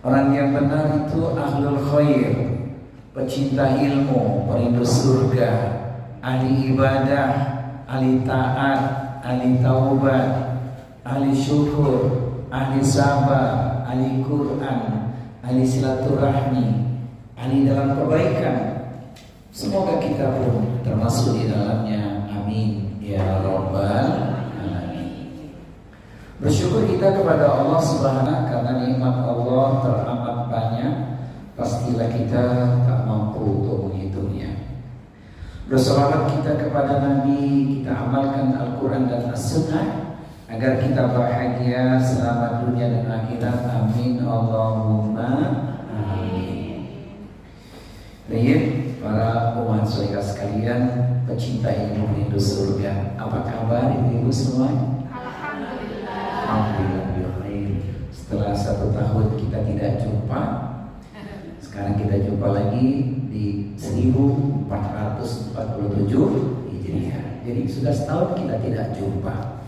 Orang yang benar itu ahlul khair, pecinta ilmu, perindu surga, ahli ibadah, ahli taat, ahli taubat, ahli syukur, ahli sabar, ahli Quran, ahli silaturahmi, ahli dalam kebaikan. Semoga kita pun termasuk di dalamnya. Amin ya rabbal alamin. Bersyukur kita kepada Allah Subhanahu karena nikmat Allah teramat banyak. Pastilah kita tak mampu untuk menghitungnya. Berselawat kita kepada Nabi, kita amalkan Al-Quran dan As-Sunnah agar kita bahagia selama dunia dan akhirat. Amin Allahumma amin. Baik, para umat saudara sekalian, pecinta ilmu rindu surga, apa kabar ibu-ibu semua? Alhamdulillah. Setelah 1 tahun kita tidak jumpa, sekarang kita jumpa lagi di 1447 Hijriah. Jadi sudah setahun kita tidak jumpa.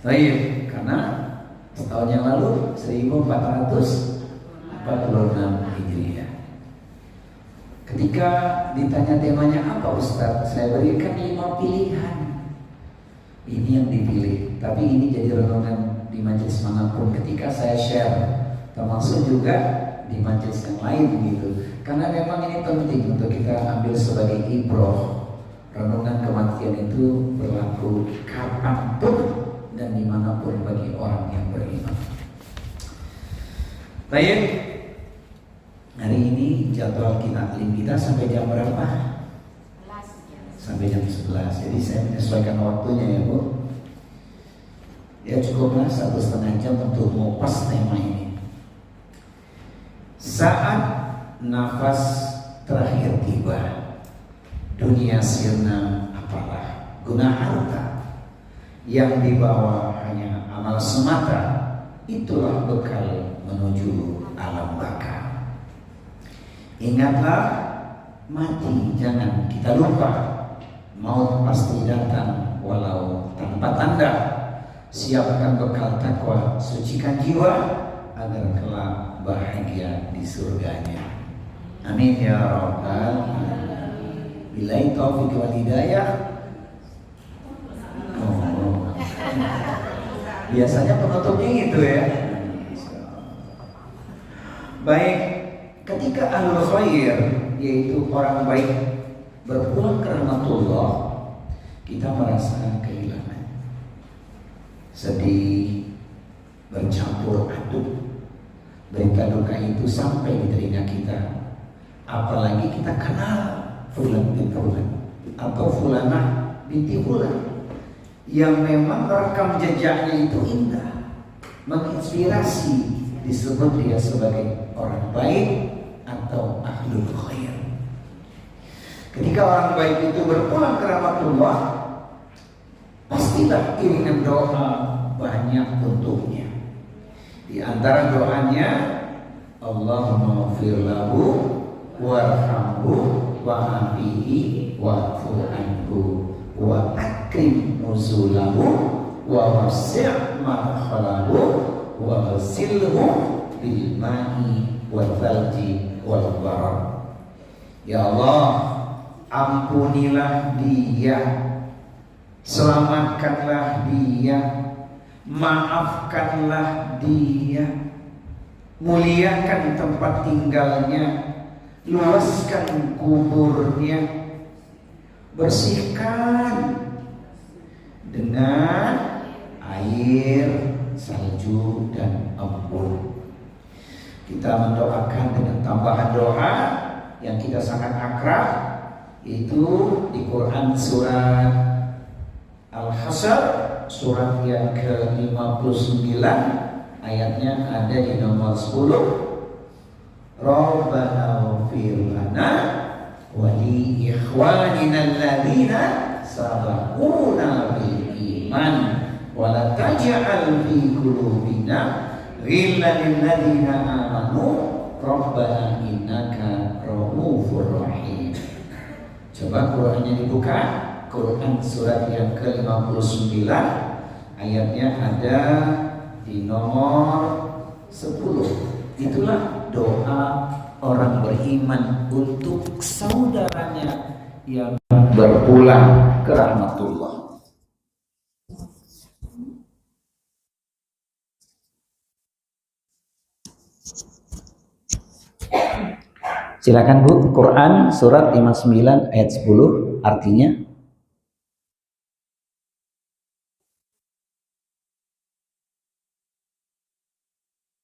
Baik, karena setahun yang lalu 1446 Hijriah. Ketika ditanya temanya apa Ustaz, saya berikan 5 pilihan. Ini yang dipilih, tapi ini jadi renungan di majelis manapun ketika saya share, termasuk juga di majelis yang lain gitu. Karena memang ini penting untuk kita ambil sebagai ibroh. Renungan kematian itu berlaku kapanpun dan dimanapun bagi orang yang beriman. Baik, hari ini jadwal taklim kita sampai jam berapa? Sampai jam 11. Jadi saya menyesuaikan waktunya ya Bu. Ya cukuplah 1,5 jam untuk mengupas tema ini. Saat nafas terakhir tiba, dunia sirna apalah guna harta yang dibawa hanya amal semata. Itulah bekal menuju alam baka. Ingatlah mati, jangan kita lupa. Maut pasti datang walau tanpa tanda. Siapkan bekal takwa, sucikan jiwa agar kelak bahagia di surganya. Amin ya rabbal alamin. Billahi taufiq wal hidayah. Biasanya penutupnya gitu ya. Baik, ketika ahlul khair, yaitu orang baik, berpulang ke rahmatullah, kita merasa kehilangan, sedih, bercampur aduk. Berita duka itu sampai di telinga kita. Apalagi kita kenal fulan bin fulan atau fulanah binti fulan yang memang rekam jejaknya itu indah, menginspirasi, disebut dia sebagai orang baik atau ahlul khair. Ketika orang baik itu berpulang ke rahmatullah, pastilah iringan doa banyak untuknya. Di antara doanya, Allahumma ighfir lahu warhamhu wa'afihi wa'fu anhu wa akrim nuzulahu wa wasi' madkhalahu wa ghasilhu bil ma'i wal thalji wal barad. Ya Allah, ampunilah dia, selamatkanlah dia, maafkanlah dia, muliakan tempat tinggalnya, luaskan kuburnya, bersihkan dengan air, salju dan embun. Kita mendoakan dengan tambahan doa yang kita sangat akrab, itu di Quran surat Al-Hasyr, surat yang ke-59, ayatnya ada di nomor 10. Rabbana ighfir lana wa li ikhwanina alladhina sabaquna bil iman wa la taj'al fi qulubina ghillan lil ladzina amanu rabbana innaka ra'ufur rahim. Coba Qurannya dibuka, Quran surat yang ke-59, ayatnya ada di nomor 10. Itulah doa orang beriman untuk saudaranya yang berpulang ke rahmatullah. Silakan Bu, Quran surat 59 ayat 10 artinya.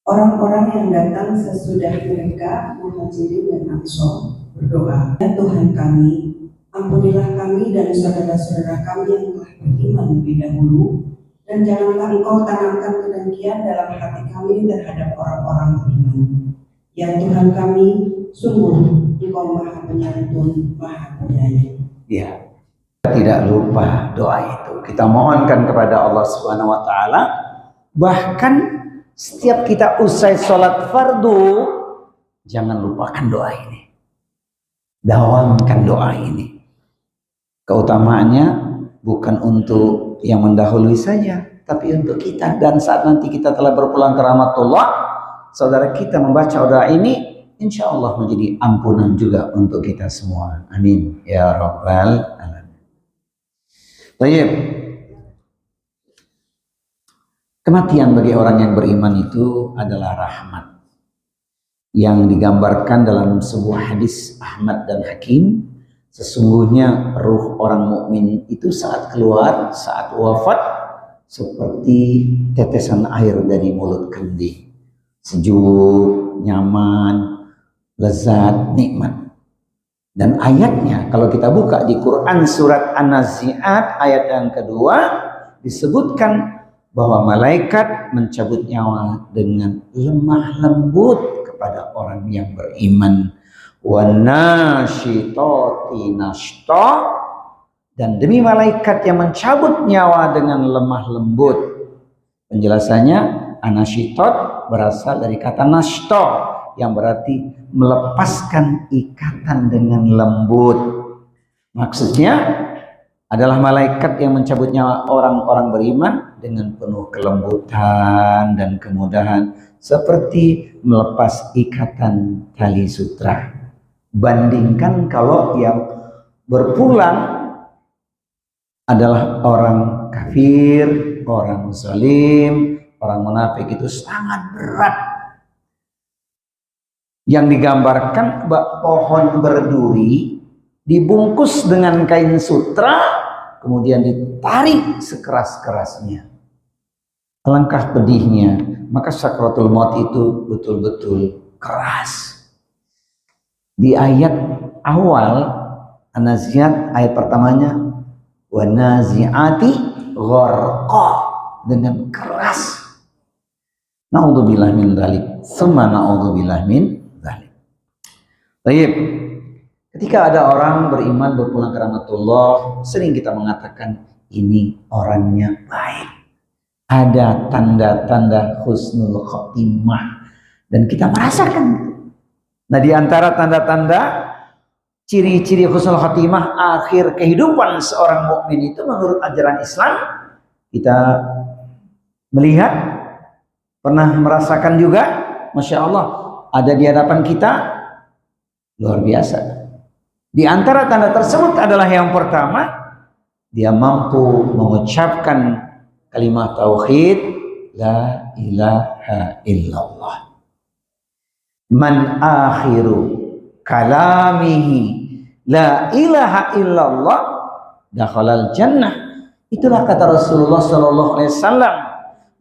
Orang-orang yang datang sesudah mereka Muhajirin dan Ansor berdoa, "Ya Tuhan kami, ampunilah kami dan saudara-saudara kami yang telah beriman lebih dahulu, dan janganlah Engkau tanamkan kedengkian dalam hati kami terhadap orang-orang beriman. Ya Tuhan kami, sungguh Engkau Maha Penyantun, Maha Penyayang." Ya, tidak lupa doa itu. Kita mohonkan kepada Allah Subhanahu wa taala. Bahkan setiap kita usai sholat fardu, jangan lupakan doa ini. Dawamkan doa ini. Keutamaannya bukan untuk yang mendahului saja, tapi untuk kita. Dan saat nanti kita telah berpulang ke rahmatullah, saudara kita membaca doa ini, insya Allah menjadi ampunan juga untuk kita semua. Amin ya rabbal alamin. Baik. Kematian bagi orang yang beriman itu adalah rahmat yang digambarkan dalam sebuah hadis Ahmad dan Hakim. Sesungguhnya ruh orang mukmin itu saat keluar, saat wafat, seperti tetesan air dari mulut kendi. Sejuk, nyaman, lezat, nikmat. Dan ayatnya kalau kita buka di Quran surat An-Nazi'at ayat yang kedua disebutkan bahwa malaikat mencabut nyawa dengan lemah lembut kepada orang yang beriman. Wanasyitati nashta, dan demi malaikat yang mencabut nyawa dengan lemah lembut. Penjelasannya, anasyitot berasal dari kata nashta yang berarti melepaskan ikatan dengan lembut. Maksudnya adalah malaikat yang mencabut nyawa orang-orang beriman dengan penuh kelembutan dan kemudahan, seperti melepas ikatan tali sutra. Bandingkan kalau yang berpulang adalah orang kafir, orang zalim, orang munafik, itu sangat berat. Yang digambarkan pohon berduri dibungkus dengan kain sutra, kemudian ditarik sekeras-kerasnya. Alangkah pedihnya, maka sakratul maut itu betul-betul keras. Di ayat awal An-Nazi'at ayat pertamanya, wanazi'ati gharqa, dengan keras. Na'udzubillah min dzalik, tsumma na'udzubillah min dzalik. Baik. Ketika ada orang beriman berpulang ke rahmatullah, sering kita mengatakan ini orangnya baik. Ada tanda-tanda husnul khotimah dan kita merasakan. Nah, di antara tanda-tanda ciri-ciri husnul khotimah akhir kehidupan seorang mukmin itu menurut ajaran Islam, kita melihat, pernah merasakan juga, Masya Allah, ada di hadapan kita, luar biasa. Di antara tanda tersebut adalah yang pertama, dia mampu mengucapkan kalimat tauhid, la ilaha illallah. Man akhiru kalamihi la ilaha illallah dakhalal jannah. Itulah kata Rasulullah SAW.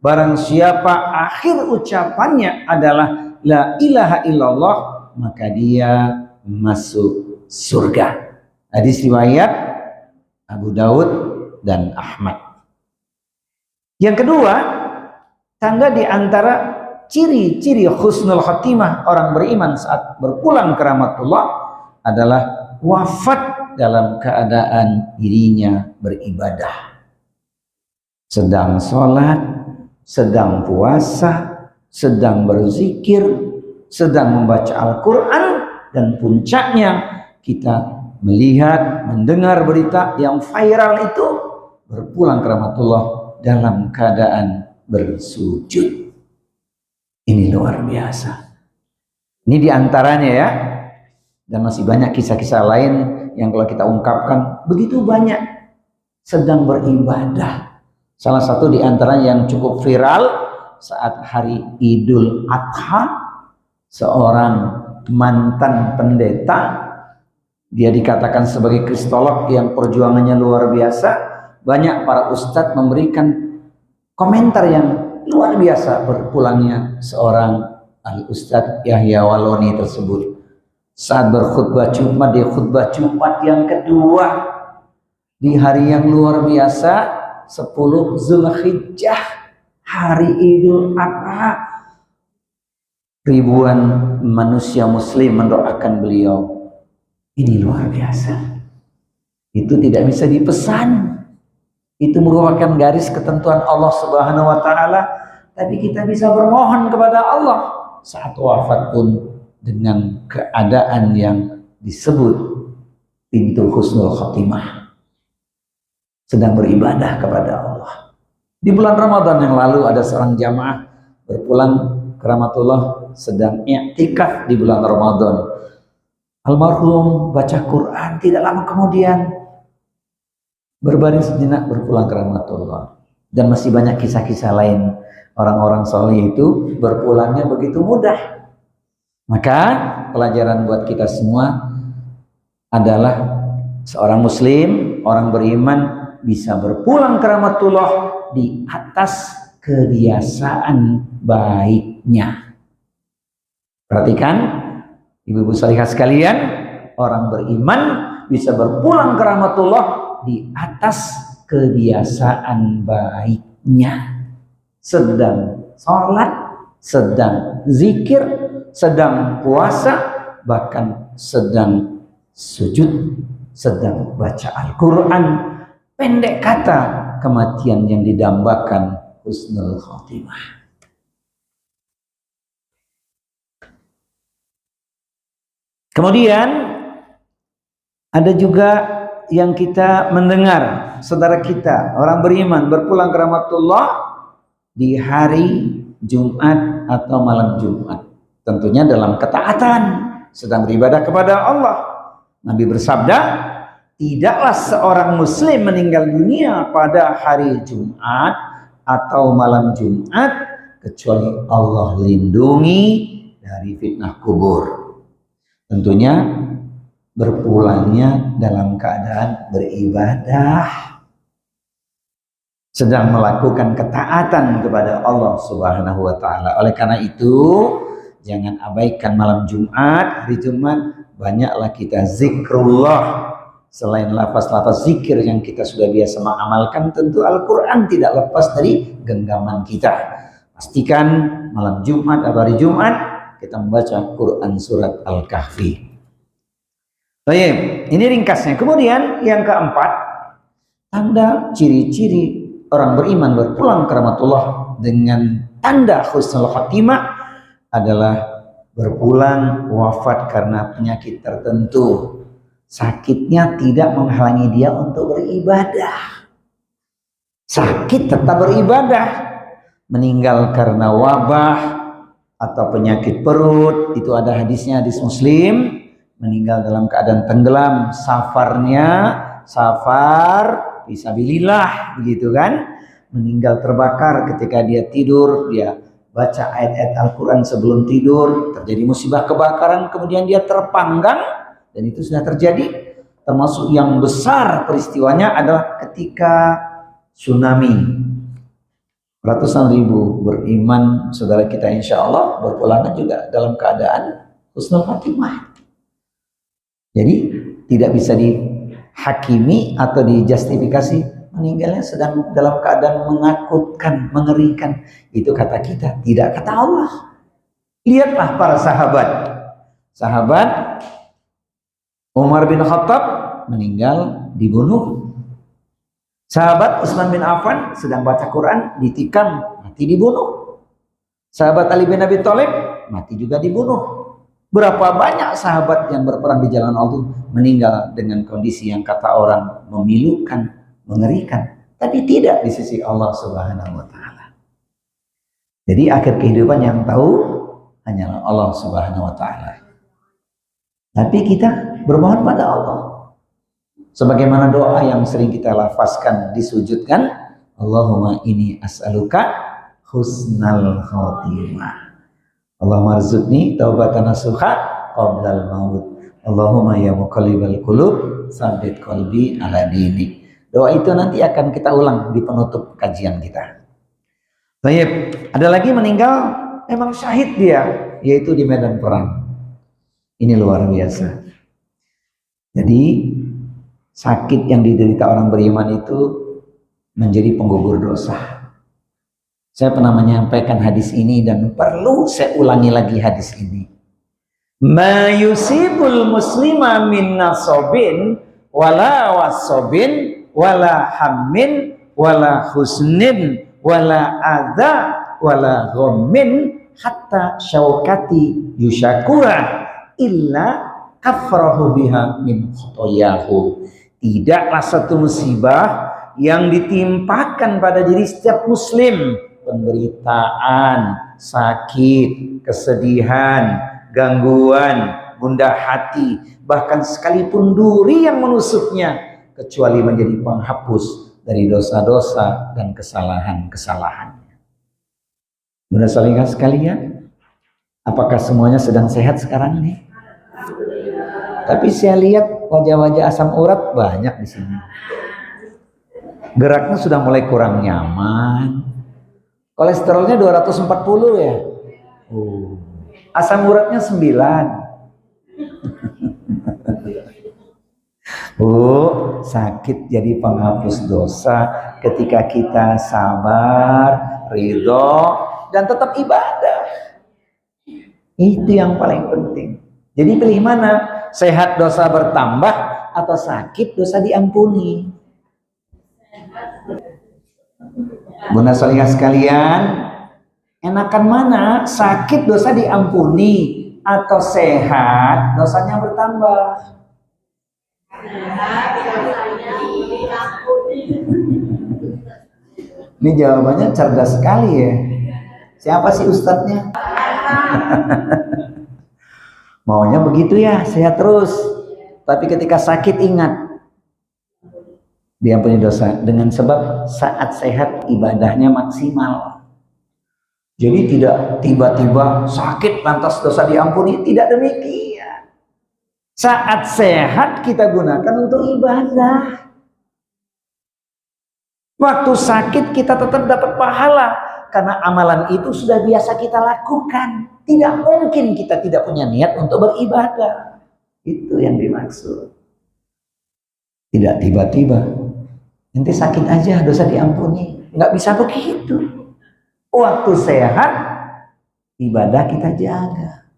Barang siapa akhir ucapannya adalah la ilaha illallah, maka dia masuk surga. Hadis riwayat Abu Daud dan Ahmad. Yang kedua, tanda di antara ciri-ciri husnul khatimah orang beriman saat berpulang ke rahmatullah adalah wafat dalam keadaan dirinya beribadah. Sedang sholat, sedang puasa, sedang berzikir, sedang membaca Al-Quran, dan puncaknya kita melihat, mendengar berita yang viral itu, berpulang ke rahmatullah dalam keadaan bersujud. Ini luar biasa. Ini diantaranya ya. Dan masih banyak kisah-kisah lain yang kalau kita ungkapkan begitu banyak sedang beribadah. Salah satu diantaranya yang cukup viral saat hari Idul Adha, seorang mantan pendeta, dia dikatakan sebagai kristolog yang perjuangannya luar biasa. Banyak para ustadz memberikan komentar yang luar biasa berpulangnya seorang Al-Ustadz Yahya Waloni tersebut. Saat berkhutbah Jumat, di khutbah Jumat yang kedua di hari yang luar biasa 10 Zulhijjah, hari Idul Adha, ribuan manusia muslim mendoakan beliau. Ini luar biasa. Itu tidak bisa dipesan. Itu merupakan garis ketentuan Allah Subhanahu wa taala, tapi kita bisa bermohon kepada Allah saat wafat pun dengan keadaan yang disebut pintu husnul khotimah, sedang beribadah kepada Allah. Di bulan Ramadan yang lalu ada seorang jamaah berpulang ke Rahmatullah sedang i'tikaf di bulan Ramadan. Almarhum baca Quran, tidak lama kemudian berbaring sejenak berpulang ke Rahmatullah. Dan masih banyak kisah-kisah lain orang-orang soleh itu berpulangnya begitu mudah. Maka pelajaran buat kita semua adalah seorang muslim, orang beriman bisa berpulang ke Rahmatullah di atas kebiasaan baiknya. Perhatikan ibu-ibu salihah sekalian, orang beriman bisa berpulang ke Rahmatullah di atas kebiasaan baiknya. Sedang sholat, sedang zikir, sedang puasa, bahkan sedang sujud, sedang baca Al-Quran. Pendek kata, kematian yang didambakan husnul khotimah. Kemudian ada juga yang kita mendengar saudara kita orang beriman berpulang ke Rahmatullah di hari Jumat atau malam Jumat, tentunya dalam ketaatan, sedang beribadah kepada Allah. Nabi bersabda, tidaklah seorang muslim meninggal dunia pada hari Jumat atau malam Jumat kecuali Allah lindungi dari fitnah kubur. Tentunya berpulangnya dalam keadaan beribadah, sedang melakukan ketaatan kepada Allah Subhanahu wa taala. Oleh karena itu, jangan abaikan malam Jumat, hari Jumat, banyaklah kita zikrullah. Selain lafaz-lafaz zikir yang kita sudah biasa mengamalkan, tentu Al-Quran tidak lepas dari genggaman kita. Pastikan malam Jumat atau hari Jumat kita membaca Quran surat Al-Kahfi. Baik, ini ringkasnya. Kemudian yang keempat, tanda ciri-ciri orang beriman berpulang ke Rahmatullah dengan tanda husnul khotimah adalah berpulang wafat karena penyakit tertentu. Sakitnya tidak menghalangi dia untuk beribadah. Sakit tetap beribadah. Meninggal karena wabah atau penyakit perut, itu ada hadisnya, hadis Muslim. Meninggal dalam keadaan tenggelam, safarnya safar fisabilillah, begitu kan? Meninggal terbakar ketika dia tidur, dia baca ayat-ayat Al-Quran sebelum tidur, terjadi musibah kebakaran, kemudian dia terpanggang, dan itu sudah terjadi. Termasuk yang besar peristiwanya adalah ketika tsunami. Ratusan ribu beriman saudara kita insya Allah berpulangan juga dalam keadaan husnul khotimah. Jadi tidak bisa dihakimi atau dijustifikasi meninggalnya sedang dalam keadaan menakutkan, mengerikan. Itu kata kita, tidak kata Allah. Lihatlah para sahabat. Sahabat Umar bin Khattab meninggal dibunuh. Sahabat Utsman bin Affan sedang baca Quran ditikam, mati dibunuh. Sahabat Ali bin Abi Thalib mati juga dibunuh. Berapa banyak sahabat yang berperang di jalan Allah meninggal dengan kondisi yang kata orang memilukan, mengerikan, tapi tidak di sisi Allah Subhanahu wa taala. Jadi akhir kehidupan yang tahu hanyalah Allah Subhanahu wa taala. Tapi kita bermohon pada Allah. Sebagaimana doa yang sering kita lafazkan disujudkan, Allahumma inni as'aluka husnal khotimah. Allahumma arzuqni taubatan nasuha qablal maut. Allahumma ya muqallibal qulub tsabbit qalbi ala dinik. Doa itu nanti akan kita ulang di penutup kajian kita. Baik, ada lagi meninggal memang syahid dia, yaitu di medan perang. Ini luar biasa. Jadi sakit yang diderita orang beriman itu menjadi penggugur dosa. Saya pernah menyampaikan hadis ini dan perlu saya ulangi lagi hadis ini. Ma yusibul muslima min nasobin wala wasobin wala hammin wala husnin wala adha wala ghammin hatta syaukati yusyakura illa kafrahu biha min khotoyahu. Tidaklah satu musibah yang ditimpakan pada diri setiap muslim, penderitaan, sakit, kesedihan, gangguan, gundah hati, bahkan sekalipun duri yang menusuknya, kecuali menjadi penghapus dari dosa-dosa dan kesalahan-kesalahannya. Bunda salingah sekalian, apakah semuanya sedang sehat sekarang nih? Tapi saya lihat wajah-wajah asam urat banyak di sini. Geraknya sudah mulai kurang nyaman. Kolesterolnya 240 ya. Asam uratnya 9. Sakit jadi penghapus dosa ketika kita sabar, ridho, dan tetap ibadah. Itu yang paling penting. Jadi pilih mana? Sehat dosa bertambah atau sakit dosa diampuni? Bunda salihah sekalian, enakan mana? Sakit dosa diampuni atau sehat dosanya bertambah? Ini jawabannya cerdas sekali ya. Siapa sih ustadznya? Maunya begitu ya, sehat terus. Tapi ketika sakit ingat, diampuni dosa. Dengan sebab saat sehat ibadahnya maksimal. Jadi tidak tiba-tiba sakit lantas dosa diampuni. Tidak demikian. Saat sehat kita gunakan untuk ibadah. Waktu sakit kita tetap dapat pahala. Karena amalan itu sudah biasa kita lakukan. Tidak mungkin kita tidak punya niat untuk beribadah. Itu yang dimaksud. Tidak tiba-tiba. Nanti sakit aja dosa diampuni. Nggak bisa begitu. Waktu sehat, ibadah kita jaga.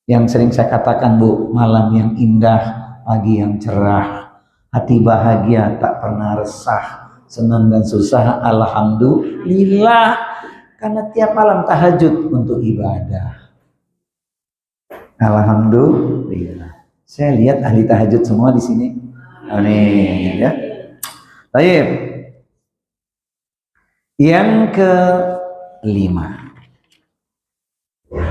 Yang sering saya katakan Bu, malam yang indah, pagi yang cerah, hati bahagia tak pernah resah, senang dan susah alhamdulillah. Karena tiap malam tahajud untuk ibadah. Alhamdulillah. Saya lihat ahli tahajud semua di sini. Amin ya. Baik. Yang kelima.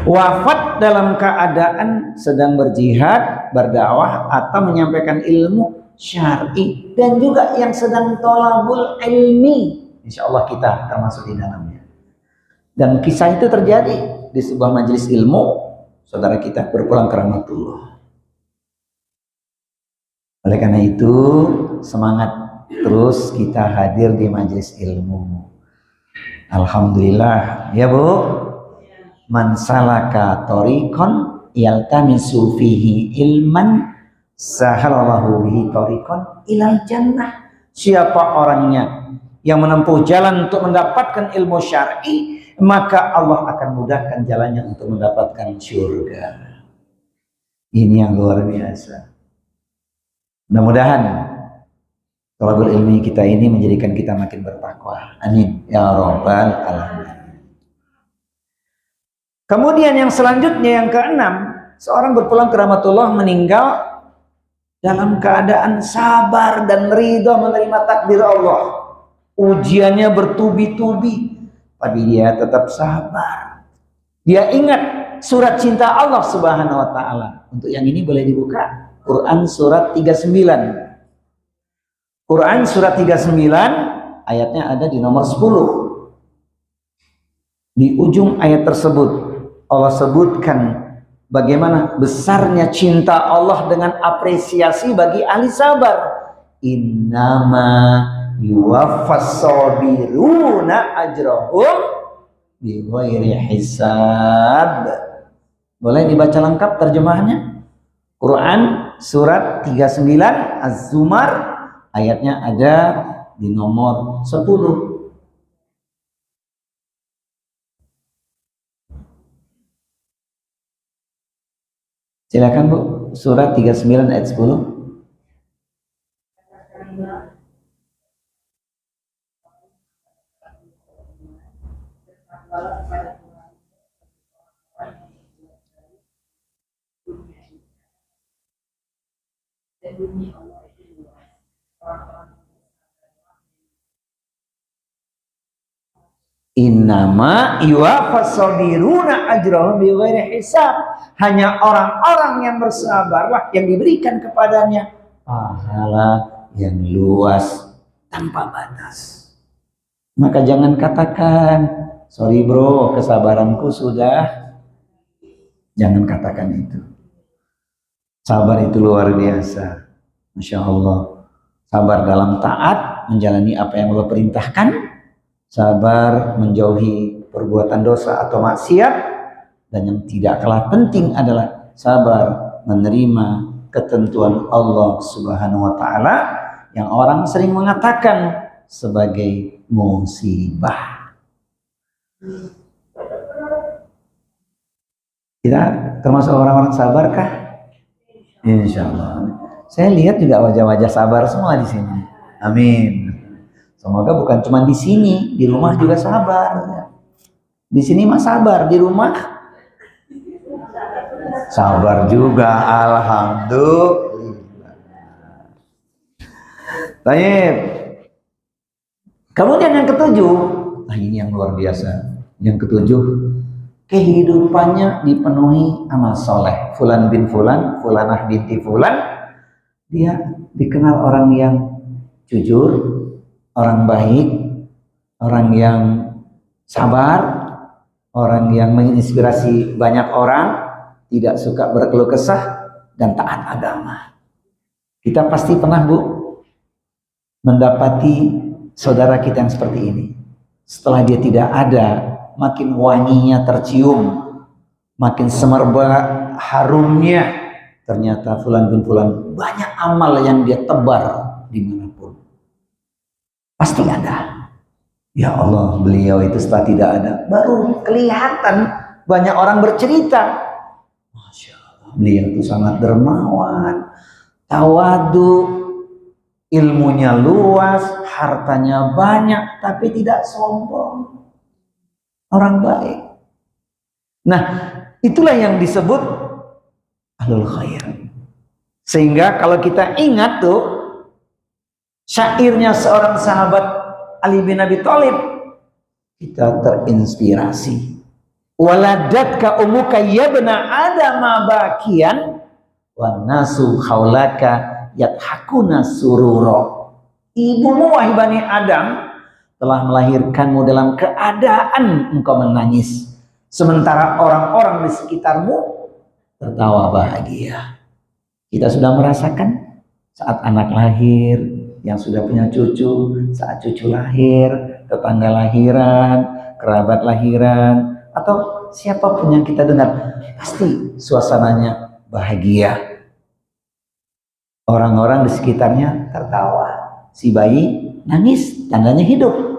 Wafat dalam keadaan sedang berjihad, berdakwah atau menyampaikan ilmu syar'i dan juga yang sedang thalabul ilmi. Insyaallah kita termasuk di dalamnya. Dan kisah itu terjadi di sebuah majelis ilmu, saudara kita berpulang ke rahmatullah. Oleh karena itu, semangat terus kita hadir di majelis ilmu. Alhamdulillah, ya Bu. Man salaka tariqan yaltamisu fihi ilman sahalallahu bihi tariqan ilal jannah. Siapa orangnya yang menempuh jalan untuk mendapatkan ilmu syar'i, maka Allah akan mudahkan jalannya untuk mendapatkan surga. Ini yang luar biasa. Mudah-mudahan thalabul ilmi kita ini menjadikan kita makin bertakwa. Amin ya rabbal alamin. Kemudian yang selanjutnya, yang keenam, seorang berpulang ke rahmatullah meninggal dalam keadaan sabar dan ridha menerima takdir Allah. Ujiannya bertubi-tubi, tapi dia tetap sabar. Dia ingat surat cinta Allah Subhanahu wa taala. Untuk yang ini boleh dibuka Quran surat 39. Quran surat 39 ayatnya ada di nomor 10. Di ujung ayat tersebut Allah sebutkan bagaimana besarnya cinta Allah dengan apresiasi bagi ahli sabar. Innama yuwaffas sabiruna ajrahum bighairi hisab. Boleh dibaca lengkap terjemahannya? Quran surat 39 Az-Zumar ayatnya ada di nomor 10. Silakan Bu, surat 39 ayat 10. Innama yuwaffas sabiruna ajrahum bighairi hisab. Hanya orang-orang yang bersabarlah yang diberikan kepadanya pahala yang luas tanpa batas. Maka jangan katakan, sorry bro, kesabaranku sudah. Jangan katakan itu. Sabar itu luar biasa. Masya Allah. Sabar dalam taat, menjalani apa yang Allah perintahkan. Sabar menjauhi perbuatan dosa atau maksiat. Dan yang tidak kalah penting adalah sabar menerima ketentuan Allah Subhanahu wa taala yang orang sering mengatakan sebagai musibah. Kita termasuk orang-orang sabarkah? Insya Allah. Saya lihat juga wajah-wajah sabar semua di sini. Amin. Semoga bukan cuma di sini, di rumah juga sabar. Di sini mah sabar, di rumah sabar juga. Alhamdulillah. Baik. Kemudian yang ketujuh, nah ini yang luar biasa. Yang ketujuh, kehidupannya dipenuhi amal soleh. Fulan bin Fulan, Fulanah binti Fulan, dia dikenal orang yang jujur, orang baik, orang yang sabar, orang yang menginspirasi banyak orang, tidak suka berkeluh kesah, dan taat agama. Kita pasti pernah Bu mendapati saudara kita yang seperti ini. Setelah dia tidak ada, makin wanginya tercium, makin semerbak harumnya. Ternyata Fulan bin Fulan banyak amal yang dia tebar dimanapun. Pasti ada. Ya Allah, beliau itu setelah tidak ada, baru kelihatan banyak orang bercerita. Masya Allah, beliau itu sangat dermawan, tawadu, ilmunya luas, hartanya banyak, tapi tidak sombong. Orang baik. Nah, itulah yang disebut ahlul khair. Sehingga kalau kita ingat tuh syairnya seorang sahabat Ali bin Abi Thalib, kita terinspirasi. Waladatka umuka yabna adama bakian wan nasu haulaka yathakuna sururo. Ibumu wahai Bani Adam telah melahirkanmu dalam keadaan engkau menangis, sementara orang-orang di sekitarmu tertawa bahagia. Kita sudah merasakan saat anak lahir, yang sudah punya cucu, saat cucu lahir, tetangga lahiran, kerabat lahiran, atau siapapun yang kita dengar, pasti suasananya bahagia. Orang-orang di sekitarnya tertawa. Si bayi nangis, tandanya hidup.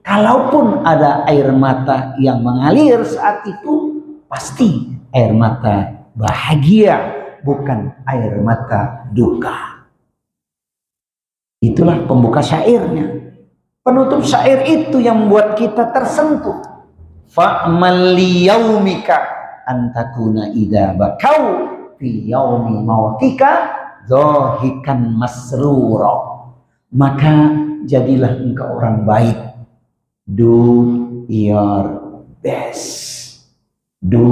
Kalaupun ada air mata yang mengalir saat itu, pasti air mata bahagia, bukan air mata duka. Itulah pembuka syairnya. Penutup syair itu yang membuat kita tersentuh. Fa'mal liyaumika antakuna idza bakau fi yaumi mautika dhahikan masrura. Maka jadilah engkau orang baik. Do your best. Do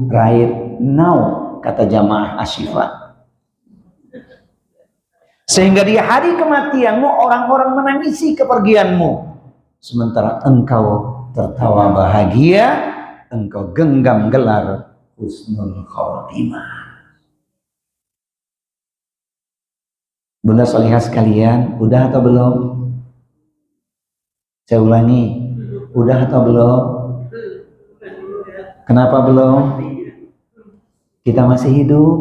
right now, kata jamaah Asyifa. Sehingga di hari kematianmu orang-orang menangisi kepergianmu, sementara engkau tertawa bahagia, engkau genggam gelar husnul khotimah. Bunda Solihah sekalian, udah atau belum? Saya ulangi, udah atau belum? Kenapa belum? Kita masih hidup.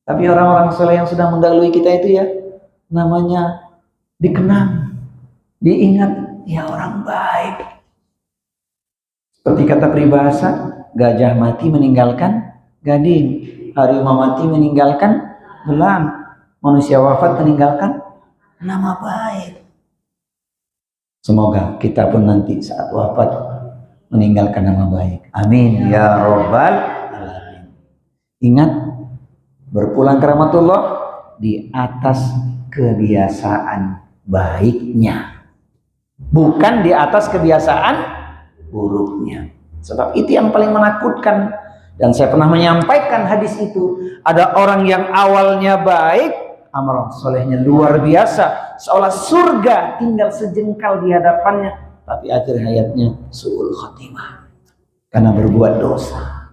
Tapi orang-orang soleh yang sudah mendahului kita itu ya, namanya dikenang, diingat, ya orang baik. Seperti kata peribahasa, gajah mati meninggalkan gading, harimau mati meninggalkan gelang, manusia wafat meninggalkan nama baik. Semoga kita pun nanti saat wafat meninggalkan nama baik. Amin ya robbal alamin. Ingat, berpulang ke rahmatullah di atas kebiasaan baiknya, bukan di atas kebiasaan buruknya. Sebab itu yang paling menakutkan. Dan saya pernah menyampaikan hadis itu. Ada orang yang awalnya baik, amal solehnya luar biasa, seolah surga tinggal sejengkal di hadapannya, tapi akhir hayatnya su'ul khotimah karena berbuat dosa.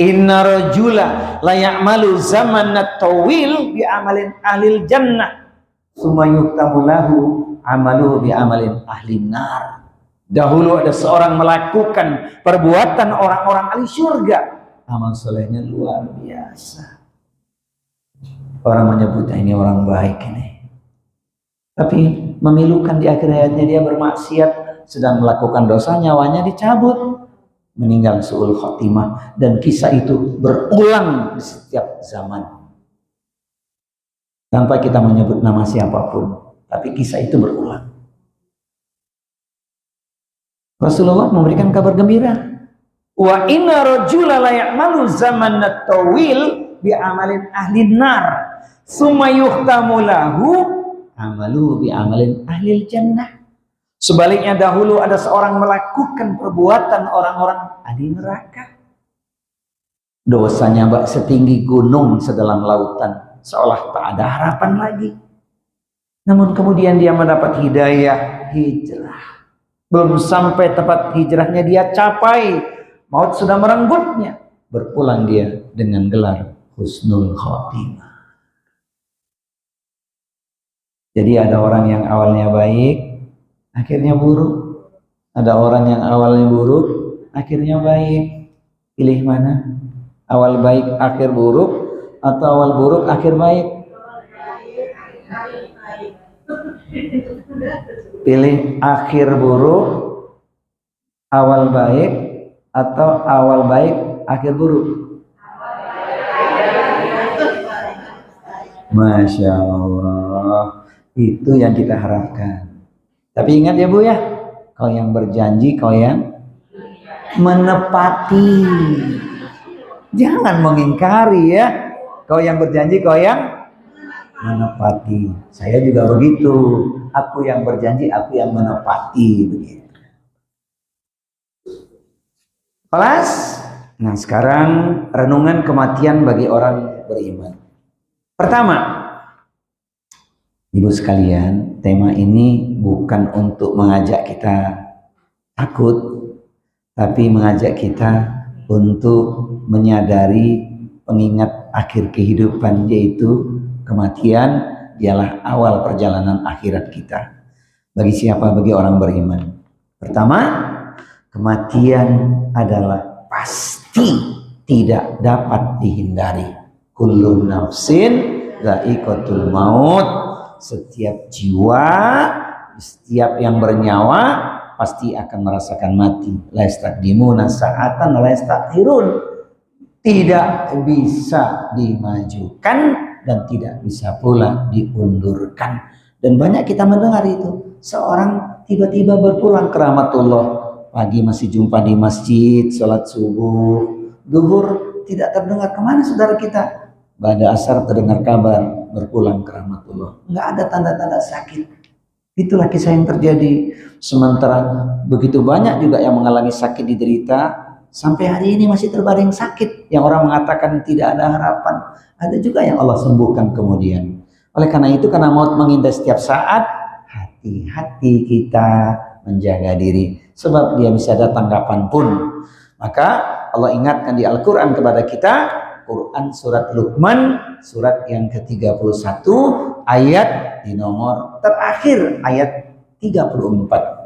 Inna rajula la ya'malu zamanat tawil bi amalin ahlil jannah summa yuktabu lahu amaluhu bi amalin ahlin nar. Dahulu ada seorang melakukan perbuatan orang-orang ahli surga, amal solehnya luar biasa. Orang menyebutnya ini orang baik ini, tapi memilukan di akhir hayatnya dia bermaksiat, sedang melakukan dosa, nyawanya dicabut, meninggal su'ul khotimah. Dan kisah itu berulang di setiap zaman tanpa kita menyebut nama siapapun, tapi kisah itu berulang. Rasulullah memberikan kabar gembira, wa inna rajula la ya'malu zamanat tawil bi amalin ahlin nar summa yuhtamu lahu amalu bi amalin ahlil jannah. Sebaliknya dahulu ada seorang melakukan perbuatan orang-orang ahli neraka, dosanya bak setinggi gunung sedalam lautan, seolah tak ada harapan lagi. Namun kemudian dia mendapat hidayah hijrah. Belum sampai tempat hijrahnya dia capai, maut sudah merenggutnya, berpulang dia dengan gelar husnul khotimah. Jadi ada orang yang awalnya baik, akhirnya buruk. Ada orang yang awalnya buruk, akhirnya baik. Pilih mana? Awal baik, akhir buruk, atau awal buruk, akhir baik? Pilih akhir buruk, awal baik, atau awal baik, akhir buruk? Masya Allah, itu yang kita harapkan. Tapi ingat ya Bu ya, kau yang berjanji, kau yang menepati. Jangan mengingkari ya. Kau yang berjanji, kau yang menepati. Saya juga begitu. Aku yang berjanji, aku yang menepati, begitu. Kelas. Nah, sekarang renungan kematian bagi orang beriman. Pertama, Ibu sekalian, tema ini bukan untuk mengajak kita takut, tapi mengajak kita untuk menyadari pengingat akhir kehidupan, yaitu kematian ialah awal perjalanan akhirat kita. Bagi siapa? Bagi orang beriman. Pertama, kematian adalah pasti, tidak dapat dihindari. Kullu nafsin dha'iqatul maut. Setiap jiwa, setiap yang bernyawa pasti akan merasakan mati. La yastaqdimuna sa'atan wa la yastakhirun. Tidak bisa dimajukan dan tidak bisa pula diundurkan. Dan banyak kita mendengar itu. Seorang tiba-tiba berpulang ke rahmatullah. Pagi masih jumpa di masjid, sholat subuh. Duhur tidak terdengar, kemana saudara kita? Pada asar terdengar kabar berpulang ke rahmatullah. Nggak ada tanda-tanda sakit. Itulah kisah yang terjadi. Sementara begitu banyak juga yang mengalami sakit diderita, sampai hari ini masih terbaring sakit, yang orang mengatakan tidak ada harapan, ada juga yang Allah sembuhkan kemudian. Oleh karena itu, karena maut mengintai setiap saat, hati-hati kita menjaga diri, sebab dia bisa datang kapanpun. Maka Allah ingatkan di Al-Quran kepada kita, Quran surat Luqman, surat yang ke-31, ayat di nomor terakhir, ayat 34.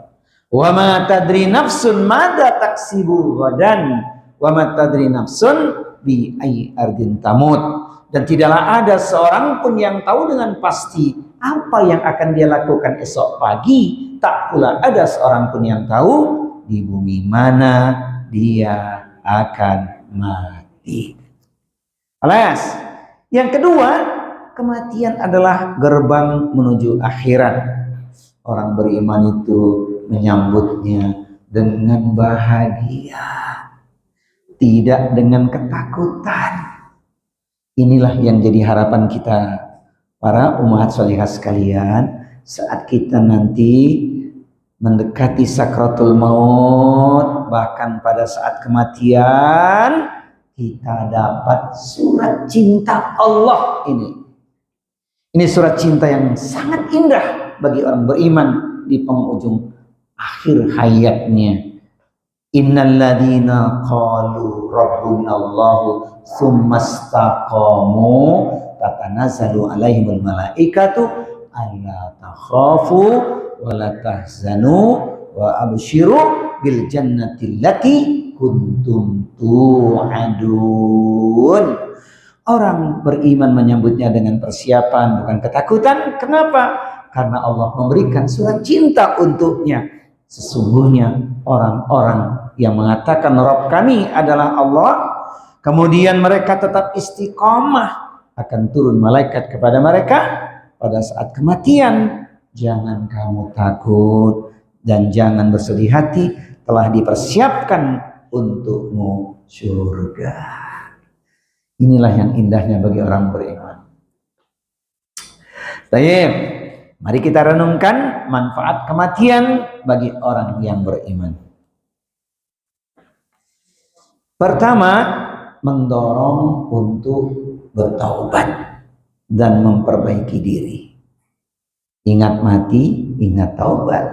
Wa ma tadri nafsun madza taksibu ghadan wa ma tadri nafsun bi ayyi ardin tamut. Dan tidaklah ada seorang pun yang tahu dengan pasti apa yang akan dia lakukan esok pagi. Tak pula ada seorang pun yang tahu di bumi mana dia akan mati. Alas, yang kedua, kematian adalah gerbang menuju akhirat. Orang beriman itu menyambutnya dengan bahagia, tidak dengan ketakutan. Inilah yang jadi harapan kita, para ummahat sholihah sekalian, saat kita nanti mendekati sakratul maut, bahkan pada saat kematian, kita dapat surat cinta Allah ini. Ini surat cinta yang sangat indah bagi orang beriman di penghujung akhir hayatnya. Innal ladzina qalu rabbunallahu tsumastaqamu tatanazzalu alaihimul malaikatu alla takhafu wa la tahzanu wa abshiru bil jannati allati kuntum tu'adun. Orang beriman menyambutnya dengan persiapan, bukan ketakutan. Kenapa? Karena Allah memberikan surat cinta untuknya. Sesungguhnya orang-orang yang mengatakan Rabb kami adalah Allah, kemudian mereka tetap istiqomah, akan turun malaikat kepada mereka pada saat kematian. Jangan kamu takut dan jangan bersedih hati, telah dipersiapkan untukmu surga. Inilah yang indahnya bagi orang beriman. Baik, mari kita renungkan manfaat kematian bagi orang yang beriman. Pertama, mendorong untuk bertaubat dan memperbaiki diri. Ingat mati, ingat taubat,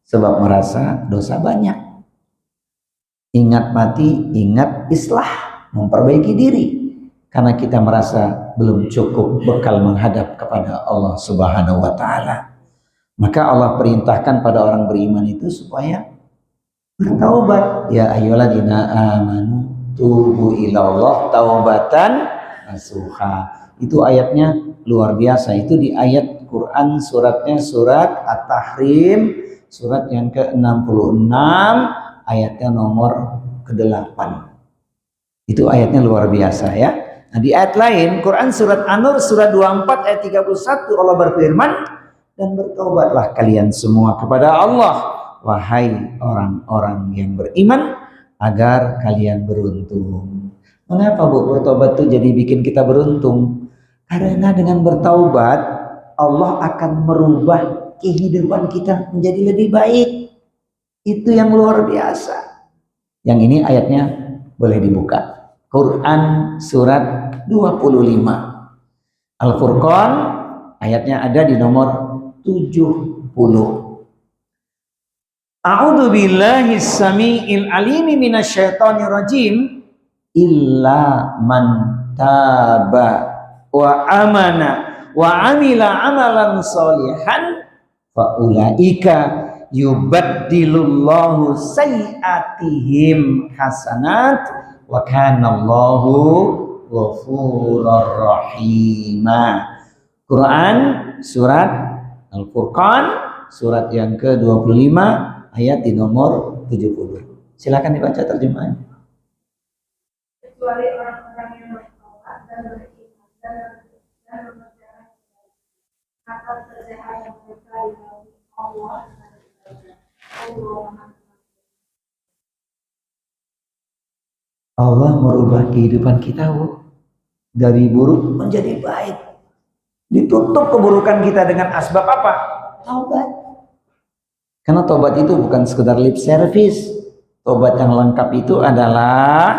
sebab merasa dosa banyak. Ingat mati, ingat islah, memperbaiki diri, karena kita merasa belum cukup bekal menghadap kepada Allah Subhanahu wa Ta'ala. Maka Allah perintahkan pada orang beriman itu supaya bertaubat. Ya ayyuhalladzina amanu tubu ilallah taubatan nasuha. Itu ayatnya luar biasa. Itu di ayat Quran, suratnya surat At-Tahrim, surat yang ke-66, ayatnya nomor ke-8. Itu ayatnya luar biasa ya. Nah, di ayat lain Quran surat An-Nur surat 24 ayat 31 Allah berfirman, dan bertobatlah kalian semua kepada Allah, wahai orang-orang yang beriman, agar kalian beruntung. Mengapa Bu bertobat itu jadi bikin kita beruntung? Karena dengan bertaubat Allah akan merubah kehidupan kita menjadi lebih baik. Itu yang luar biasa. Yang ini ayatnya boleh dibuka. Quran surat 25. Al-Furqan ayatnya ada di nomor 70. A'udzu billahi samiil alimi minasyaitonir rajim. Illa man taba wa amana wa amila amalan sholihan fa ulaika yubaddilullahu sayyi'atihim hasanat wa kanallahu ghafurur rahima. Quran surat Al-Furqan surat yang ke-25 ayat di nomor 70. Silakan dibaca terjemahannya. Kecuali orang-orang yang bertaubat dan beriman dan mengerjakan akan kesehatan mereka di dalam Allah dan Allah merubah kehidupan kita, Bu, dari buruk menjadi baik. Ditutup keburukan kita dengan asbab apa? Taubat. Karena taubat itu bukan sekedar lip service. Tobat yang lengkap itu adalah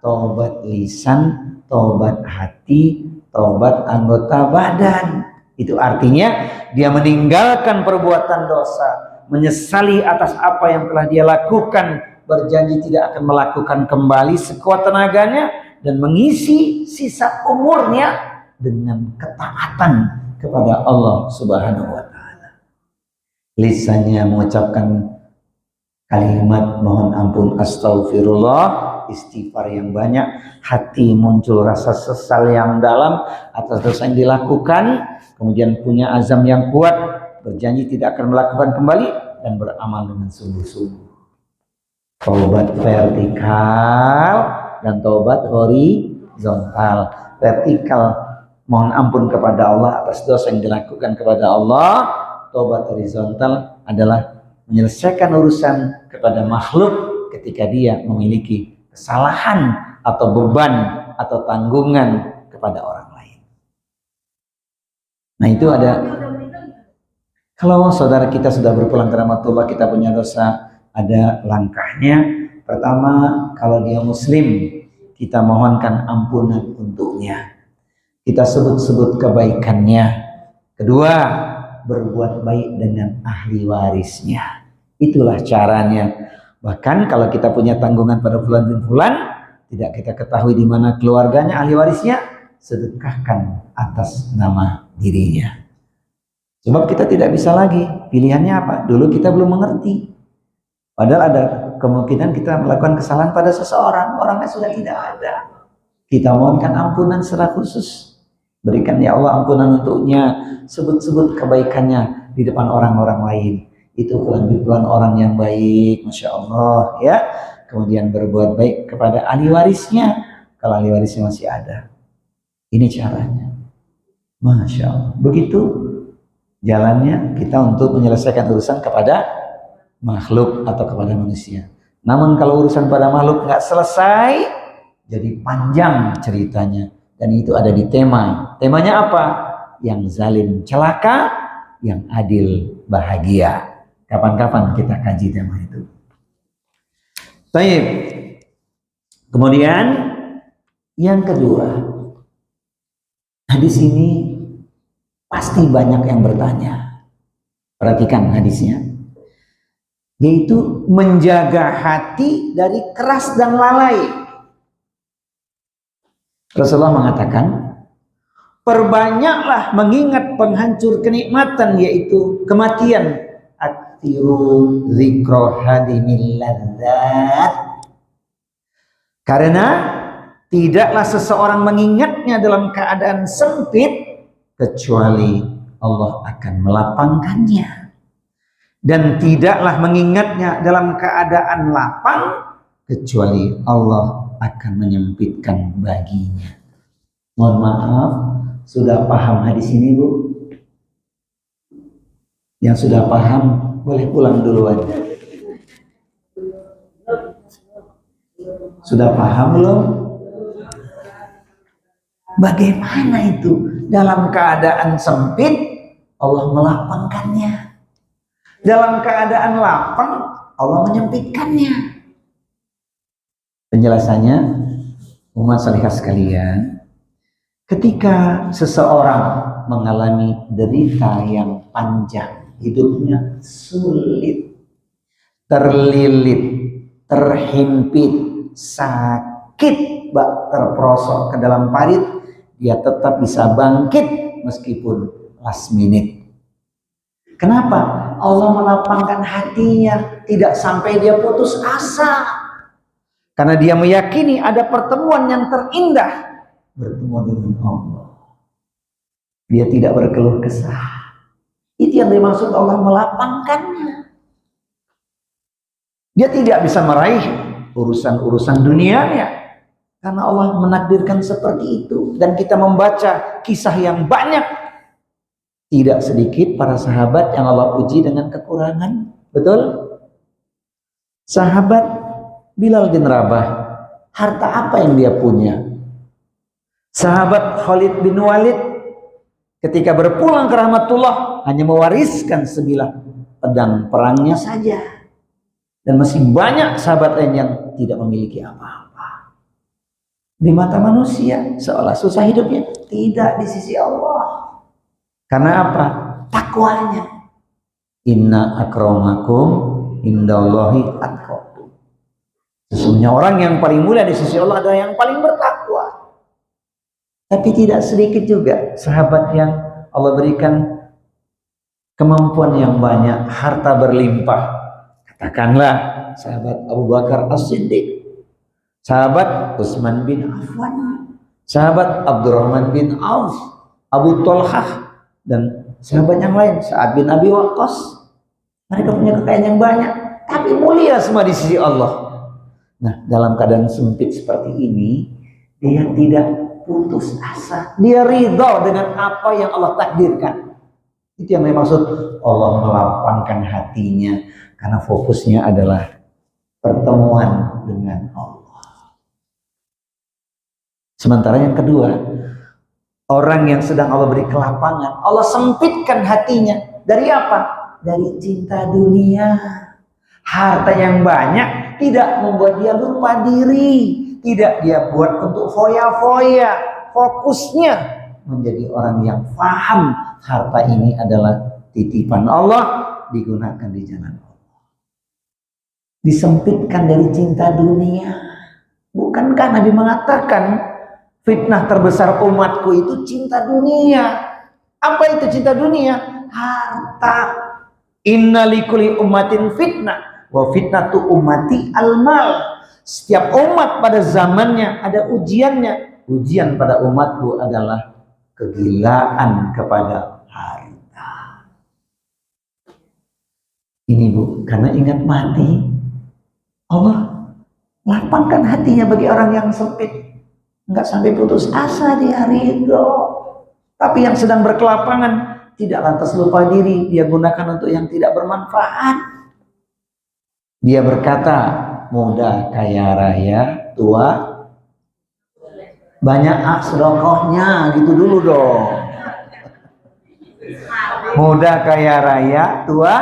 tobat lisan, tobat hati, tobat anggota badan. Itu artinya dia meninggalkan perbuatan dosa, menyesali atas apa yang telah dia lakukan, berjanji tidak akan melakukan kembali sekuat tenaganya, dan mengisi sisa umurnya dengan ketaatan kepada Allah Subhanahu wa Ta'ala. Lisannya mengucapkan kalimat mohon ampun, astaghfirullah, istighfar yang banyak, hati muncul rasa sesal yang dalam atas dosa yang dilakukan, kemudian punya azam yang kuat, berjanji tidak akan melakukan kembali, dan beramal dengan sungguh-sungguh. Taubat vertikal dan taubat horizontal. Vertikal, mohon ampun kepada Allah atas dosa yang dilakukan kepada Allah. Taubat horizontal adalah menyelesaikan urusan kepada makhluk ketika dia memiliki kesalahan atau beban atau tanggungan kepada orang lain. Nah, itu ada. Kalau saudara kita sudah berpulang ke rahmatullah, kita punya dosa, ada langkahnya. Pertama, kalau dia muslim, kita mohonkan ampunan untuknya, kita sebut-sebut kebaikannya. Kedua, berbuat baik dengan ahli warisnya. Itulah caranya. Bahkan kalau kita punya tanggungan pada fulan bin fulan, tidak kita ketahui di mana keluarganya, ahli warisnya, sedekahkan atas nama dirinya. Sebab kita tidak bisa lagi. Pilihannya apa? Dulu kita belum mengerti. Padahal ada kemungkinan kita melakukan kesalahan pada seseorang, orangnya sudah tidak ada. Kita mohonkan ampunan secara khusus. Berikan ya Allah ampunan untuknya, sebut-sebut kebaikannya di depan orang-orang lain. Itu pelan-pelan orang yang baik, Masya Allah ya. Kemudian berbuat baik kepada ahli warisnya, kalau ahli warisnya masih ada. Ini caranya, Masya Allah. Begitu jalannya kita untuk menyelesaikan urusan kepada makhluk atau kepada manusia. Namun kalau urusan pada makhluk nggak selesai, jadi panjang ceritanya. Dan itu ada di tema. Temanya apa? Yang zalim celaka, yang adil bahagia. Kapan-kapan kita kaji tema itu. Baik. Kemudian yang kedua, hadis ini pasti banyak yang bertanya. Perhatikan hadisnya. Yaitu menjaga hati dari keras dan lalai. Rasulullah mengatakan, perbanyaklah mengingat penghancur kenikmatan, yaitu kematian. Aktiru zikro hadimil ladzat. Karena tidaklah seseorang mengingatnya dalam keadaan sempit, kecuali Allah akan melapangkannya. Dan tidaklah mengingatnya dalam keadaan lapang, kecuali Allah akan menyempitkan baginya. Mohon maaf, sudah paham hadis ini, Bu? Yang sudah paham boleh pulang duluan. Sudah paham belum? Bagaimana itu? Dalam keadaan sempit Allah melapangkannya. Dalam keadaan lapang Allah menyempitkannya. Penjelasannya, umat salihah sekalian, ketika seseorang mengalami derita yang panjang, hidupnya sulit, terlilit, terhimpit, sakit, terperosok ke dalam parit, dia tetap bisa bangkit meskipun last minute. Kenapa? Allah melapangkan hatinya, tidak sampai dia putus asa. Karena dia meyakini ada pertemuan yang terindah, bertemu dengan Allah. Dia tidak berkeluh kesah. Itu yang dimaksud Allah melapangkannya. Dia tidak bisa meraih urusan-urusan dunianya, karena Allah menakdirkan seperti itu. Dan kita membaca kisah yang banyak, tidak sedikit para sahabat yang Allah uji dengan kekurangan. Betul? Sahabat Bilal bin Rabah, harta apa yang dia punya? Sahabat Khalid bin Walid ketika berpulang ke rahmatullah hanya mewariskan sebilah pedang perangnya saja. Dan masih banyak sahabat lain yang tidak memiliki apa-apa. Di mata manusia seolah susah hidupnya, tidak di sisi Allah. Karena apa? Takwanya. Inna akramakum indallahi atqakum. Sesungguhnya orang yang paling mulia di sisi Allah adalah yang paling bertakwa. Tapi tidak sedikit juga sahabat yang Allah berikan kemampuan yang banyak, harta berlimpah. Katakanlah sahabat Abu Bakar As-Siddiq, sahabat Utsman bin Affan, sahabat Abdurrahman bin Auf, Abu Thalhah, dan sahabat yang lain, Sa'ad bin Abi Waqqas. Mereka punya kekayaan yang banyak, tapi mulia semua di sisi Allah. Nah, dalam keadaan sempit seperti ini, dia tidak putus asa. Dia ridha dengan apa yang Allah takdirkan. Itu yang dimaksud Allah melapangkan hatinya, karena fokusnya adalah pertemuan dengan Allah. Sementara yang kedua, orang yang sedang Allah beri kelapangan, Allah sempitkan hatinya. Dari apa? Dari cinta dunia. Harta yang banyak tidak membuat dia lupa diri, tidak dia buat untuk foya-foya. Fokusnya menjadi orang yang paham harta ini adalah titipan Allah, digunakan di jalan Allah. Disempitkan dari cinta dunia. Bukankah Nabi mengatakan fitnah terbesar umatku itu cinta dunia? Apa itu cinta dunia? Harta. Inna likulli ummatin fitnah wa fitnatu ummati al-mal. Setiap umat pada zamannya ada ujiannya. Ujian pada umatku adalah kegilaan kepada harta. Ini Bu, karena ingat mati, Allah lapangkan hatinya bagi orang yang sempit. Enggak sampai putus asa, dia ridho. Tapi yang sedang berkelapangan tidak lantas lupa diri, dia gunakan untuk yang tidak bermanfaat. Dia berkata, muda kaya raya, tua banyak sedekahnya, gitu dulu dong. Muda kaya raya, tua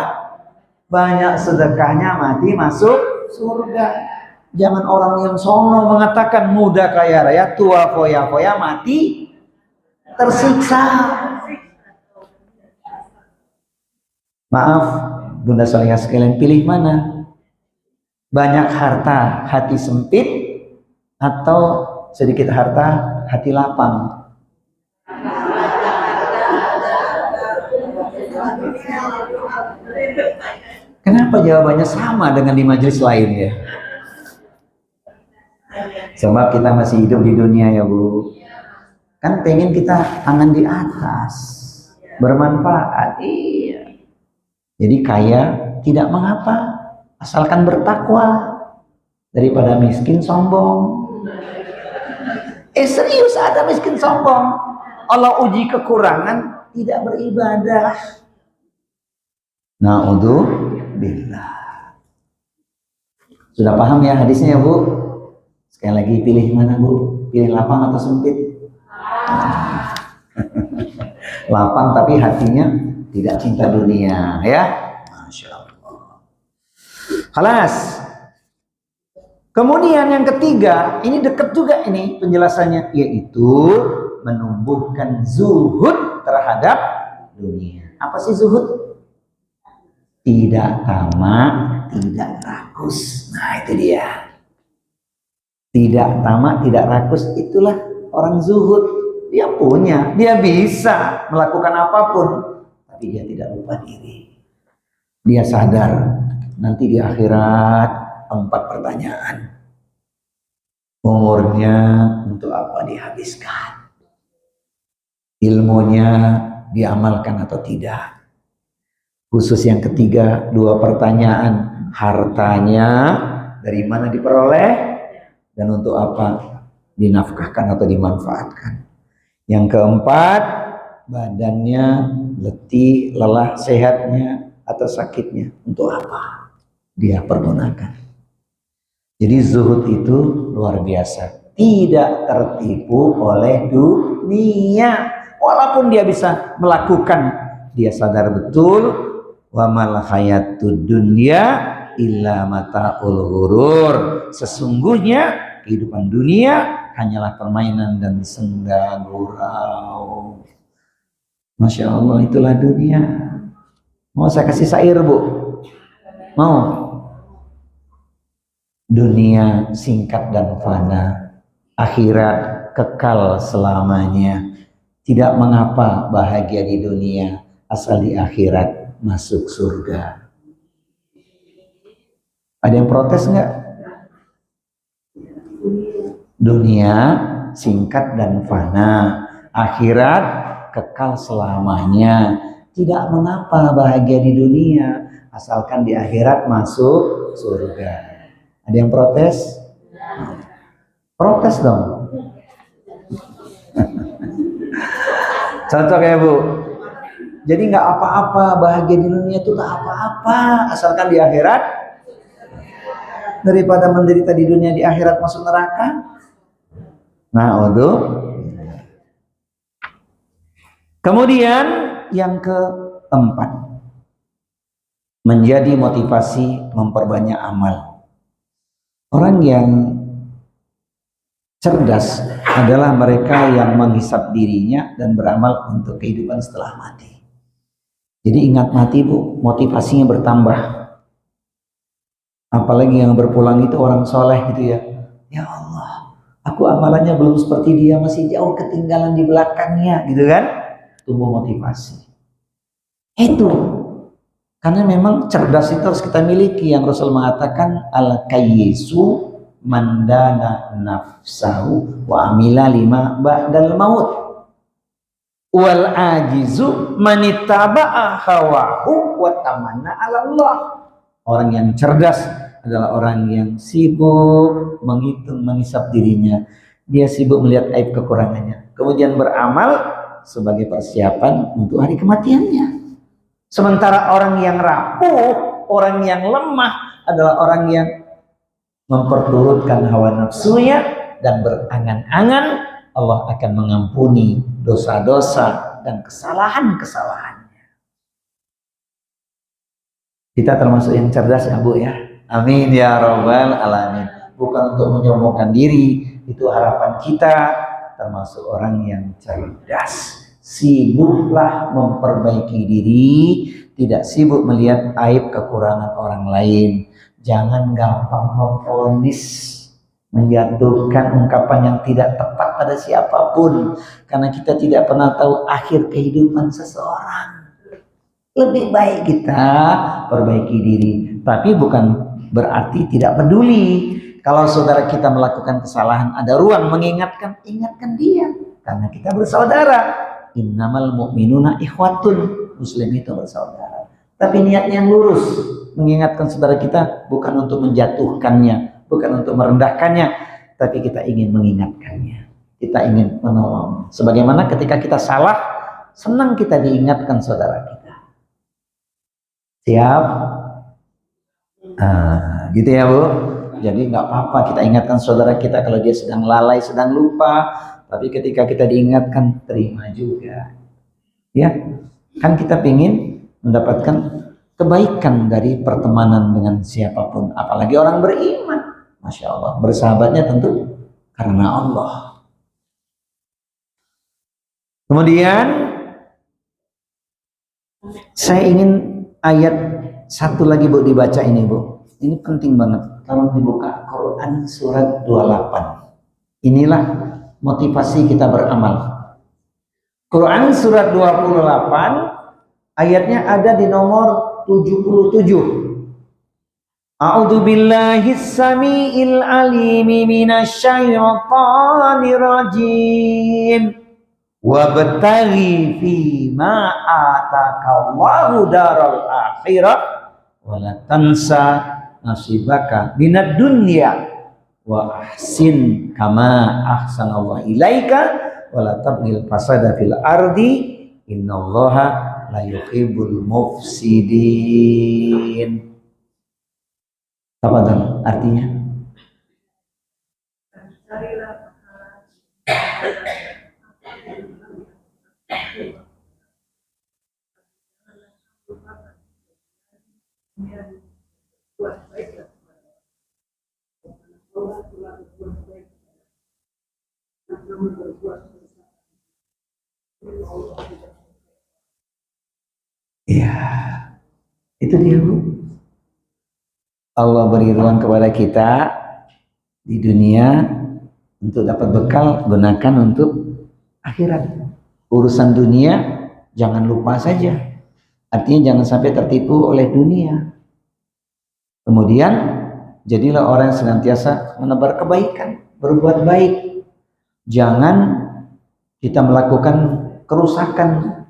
banyak sedekahnya, mati masuk surga. Jangan orang yang sono mengatakan muda kaya raya, tua foya-foya, mati tersiksa. Maaf, Bunda Salihah sekalian, pilih mana? Banyak harta, hati sempit, atau sedikit harta, hati lapang? Kenapa jawabannya sama dengan di majelis lain ya? Sebab kita masih hidup di dunia ya Bu. Kan pengen kita tangan di atas, bermanfaat. Iya. Jadi kaya tidak mengapa, asalkan bertakwa. Daripada miskin sombong. Serius, ada miskin sombong. Allah uji kekurangan, tidak beribadah. Na'udzubillah. Sudah paham ya hadisnya ya Bu? Sekali lagi, pilih mana Bu? Pilih lapang atau sempit? Lapang tapi hatinya tidak cinta dunia ya. Masya Allah. Khalas. Kemudian yang ketiga, ini dekat juga ini penjelasannya, yaitu menumbuhkan zuhud terhadap dunia. Apa sih zuhud? Tidak tamak, tidak rakus. Nah itu dia. Tidak tamak, tidak rakus, itulah orang zuhud. Dia punya, dia bisa melakukan apapun, tapi dia tidak lupa diri. Dia sadar nanti di akhirat 4 pertanyaan. Umurnya untuk apa dihabiskan? Ilmunya diamalkan atau tidak? Khusus yang ketiga, 2 pertanyaan. Hartanya dari mana diperoleh dan untuk apa dinafkahkan atau dimanfaatkan? Yang keempat, badannya letih, lelah, sehatnya atau sakitnya untuk apa dia pergunakan? Jadi zuhud itu luar biasa, tidak tertipu oleh dunia. Walaupun dia bisa melakukan, dia sadar betul wa mal hayatud dunya illa mata'ul ghurur. Sesungguhnya kehidupan dunia hanyalah permainan dan senda gurau. Masya Allah, itulah dunia. Mau saya kasih syair, Bu? Mau? Dunia singkat dan fana, akhirat kekal selamanya. Tidak mengapa bahagia di dunia, asal di akhirat masuk surga. Ada yang protes nggak? Dunia singkat dan fana, akhirat kekal selamanya. Tidak mengapa bahagia di dunia, asalkan di akhirat masuk surga. Ada yang protes? Protes dong. Cocok ya, Bu? Jadi nggak apa-apa bahagia di dunia itu tak apa-apa, asalkan di akhirat. Daripada menderita di dunia, di akhirat masuk neraka. Nah, itu. Kemudian yang keempat, menjadi motivasi memperbanyak amal. Orang yang cerdas adalah mereka yang menghisap dirinya dan beramal untuk kehidupan setelah mati. Jadi ingat mati, Bu, motivasinya bertambah. Apalagi yang berpulang itu orang soleh gitu ya. Ya Allah, aku amalannya belum seperti dia, masih jauh ketinggalan di belakangnya gitu kan. Tumbuh motivasi. Itu karena memang cerdas itu harus kita miliki. Yang Rasul mengatakan al-kayyisu mandana nafsahu wa amila lima ba'dal maut wal ajizu manittaba'a hawahu wa tamanna 'ala Allah. Orang yang cerdas adalah orang yang sibuk menghitung, menghisap dirinya. Dia sibuk melihat aib kekurangannya, kemudian beramal sebagai persiapan untuk hari kematiannya. Sementara orang yang rapuh, orang yang lemah adalah orang yang memperturutkan hawa nafsunya dan berangan-angan Allah akan mengampuni dosa-dosa dan kesalahan-kesalahannya. Kita termasuk yang cerdas ya, Bu ya. Amin ya rabbal alamin. Bukan untuk menyombongkan diri, itu harapan kita, termasuk orang yang cerdas. Sibuklah memperbaiki diri, tidak sibuk melihat aib kekurangan orang lain. Jangan gampang memvonis, menjatuhkan ungkapan yang tidak tepat pada siapapun, karena kita tidak pernah tahu akhir kehidupan seseorang. Lebih baik kita perbaiki diri, tapi bukan berarti tidak peduli. Kalau saudara kita melakukan kesalahan, ada ruang mengingatkan, ingatkan dia, karena kita bersaudara. Innamal mu'minuna ikhwatun, muslim itu bersaudara. Tapi niatnya yang lurus, mengingatkan saudara kita bukan untuk menjatuhkannya, bukan untuk merendahkannya, tapi kita ingin mengingatkannya, kita ingin menolong. Sebagaimana ketika kita salah, senang kita diingatkan saudara kita. Siap? Gitu ya, Bu. Jadi nggak apa-apa kita ingatkan saudara kita kalau dia sedang lalai, sedang lupa. Tapi ketika kita diingatkan, terima juga. Ya, kan kita ingin mendapatkan kebaikan dari pertemanan dengan siapapun. Apalagi orang beriman. Masya Allah, bersahabatnya tentu karena Allah. Kemudian, saya ingin ayat satu lagi, Bu, dibaca ini, Bu. Ini penting banget. Kalau dibuka Quran surat 28. Inilah motivasi kita beramal. Quran surat 28 ayatnya ada di nomor 77. A'udzu billahi samiil alimi minasyaitonir rajim. Wabtaghi fima atakallahu daral akhirah wa la tansa nasibaka minad dunya wa ahsin kama ahsanallahu ilaika wa la tabghil fasada fil ardi innallaha la yuhibbul mufsidin. Apa dan artinya? Ya, itu dia Bu. Allah beri ruang kepada kita di dunia untuk dapat bekal, gunakan untuk akhirat. Urusan dunia jangan lupa saja. Artinya jangan sampai tertipu oleh dunia. Kemudian jadilah orang yang senantiasa menebar kebaikan, berbuat baik. Jangan kita melakukan kerusakan.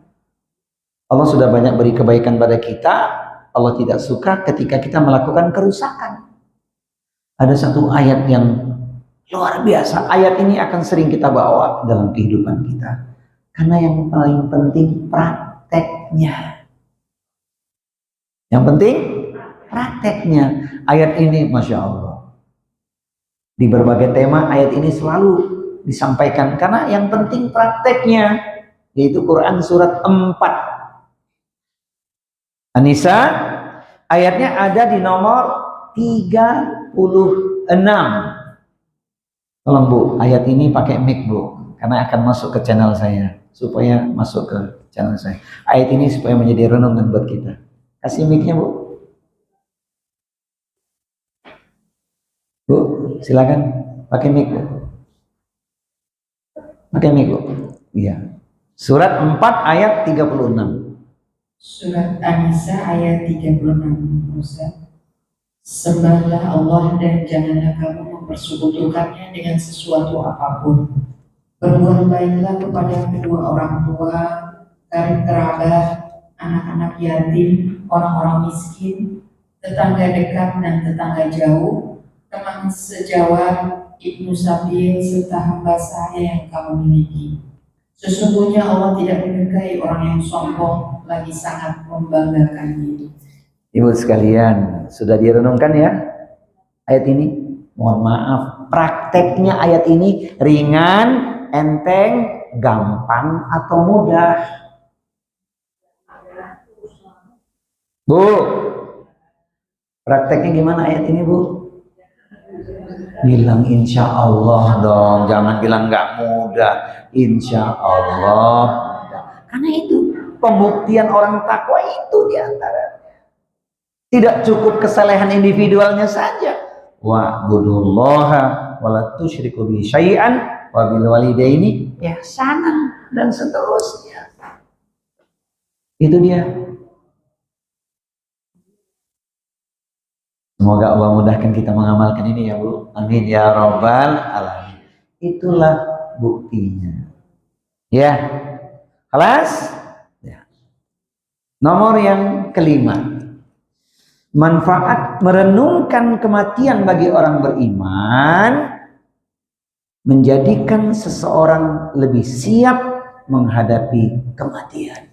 Allah sudah banyak beri kebaikan pada kita. Allah tidak suka ketika kita melakukan kerusakan. Ada satu ayat yang luar biasa. Ayat ini akan sering kita bawa dalam kehidupan kita. Karena yang paling penting prakteknya. Yang penting prakteknya. Ayat ini Masya Allah. Di berbagai tema ayat ini selalu disampaikan. Karena yang penting prakteknya. Yaitu Quran surat 4. An-Nisa ayatnya ada di nomor 36. Tolong Bu, ayat ini pakai mic Bu, karena akan masuk ke channel saya, supaya masuk ke channel saya. Ayat ini supaya menjadi renungan buat kita. Kasih mic-nya Bu. Bu, silakan pakai mic Bu. Pakai mic Bu. Iya. Surat 4 ayat 36. Surat An-Nisa ayat 36. Ustaz. Sembahlah Allah dan janganlah kamu mempersekutukannya dengan sesuatu apapun. Berbuat baiklah kepada kedua orang tua, karib kerabat, anak-anak yatim, orang-orang miskin, tetangga dekat dan tetangga jauh, teman sejawat, ibnu sabil, serta hamba saya yang kamu miliki. Sesungguhnya Allah tidak menyukai orang yang sombong, lagi sangat membanggakan diri. Ibu sekalian, sudah direnungkan ya ayat ini? Mohon maaf, prakteknya ayat ini ringan, enteng, gampang atau mudah? Bu, prakteknya gimana ayat ini Bu? Bilang insya Allah dong, jangan bilang nggak mudah. Insya Allah. Karena itu pembuktian orang takwa itu diantara. Tidak cukup kesalehan individualnya saja. Wa'budullaha wa la tusyriku bi syai'an wa bil walidaini ihsanan dan seterusnya. Itu dia. Semoga Allah mudahkan kita mengamalkan ini ya Bu. Amin ya rabbal alamin. Itulah buktinya. Ya. Kelas? Ya. Nomor yang kelima. Manfaat merenungkan kematian bagi orang beriman menjadikan seseorang lebih siap menghadapi kematian.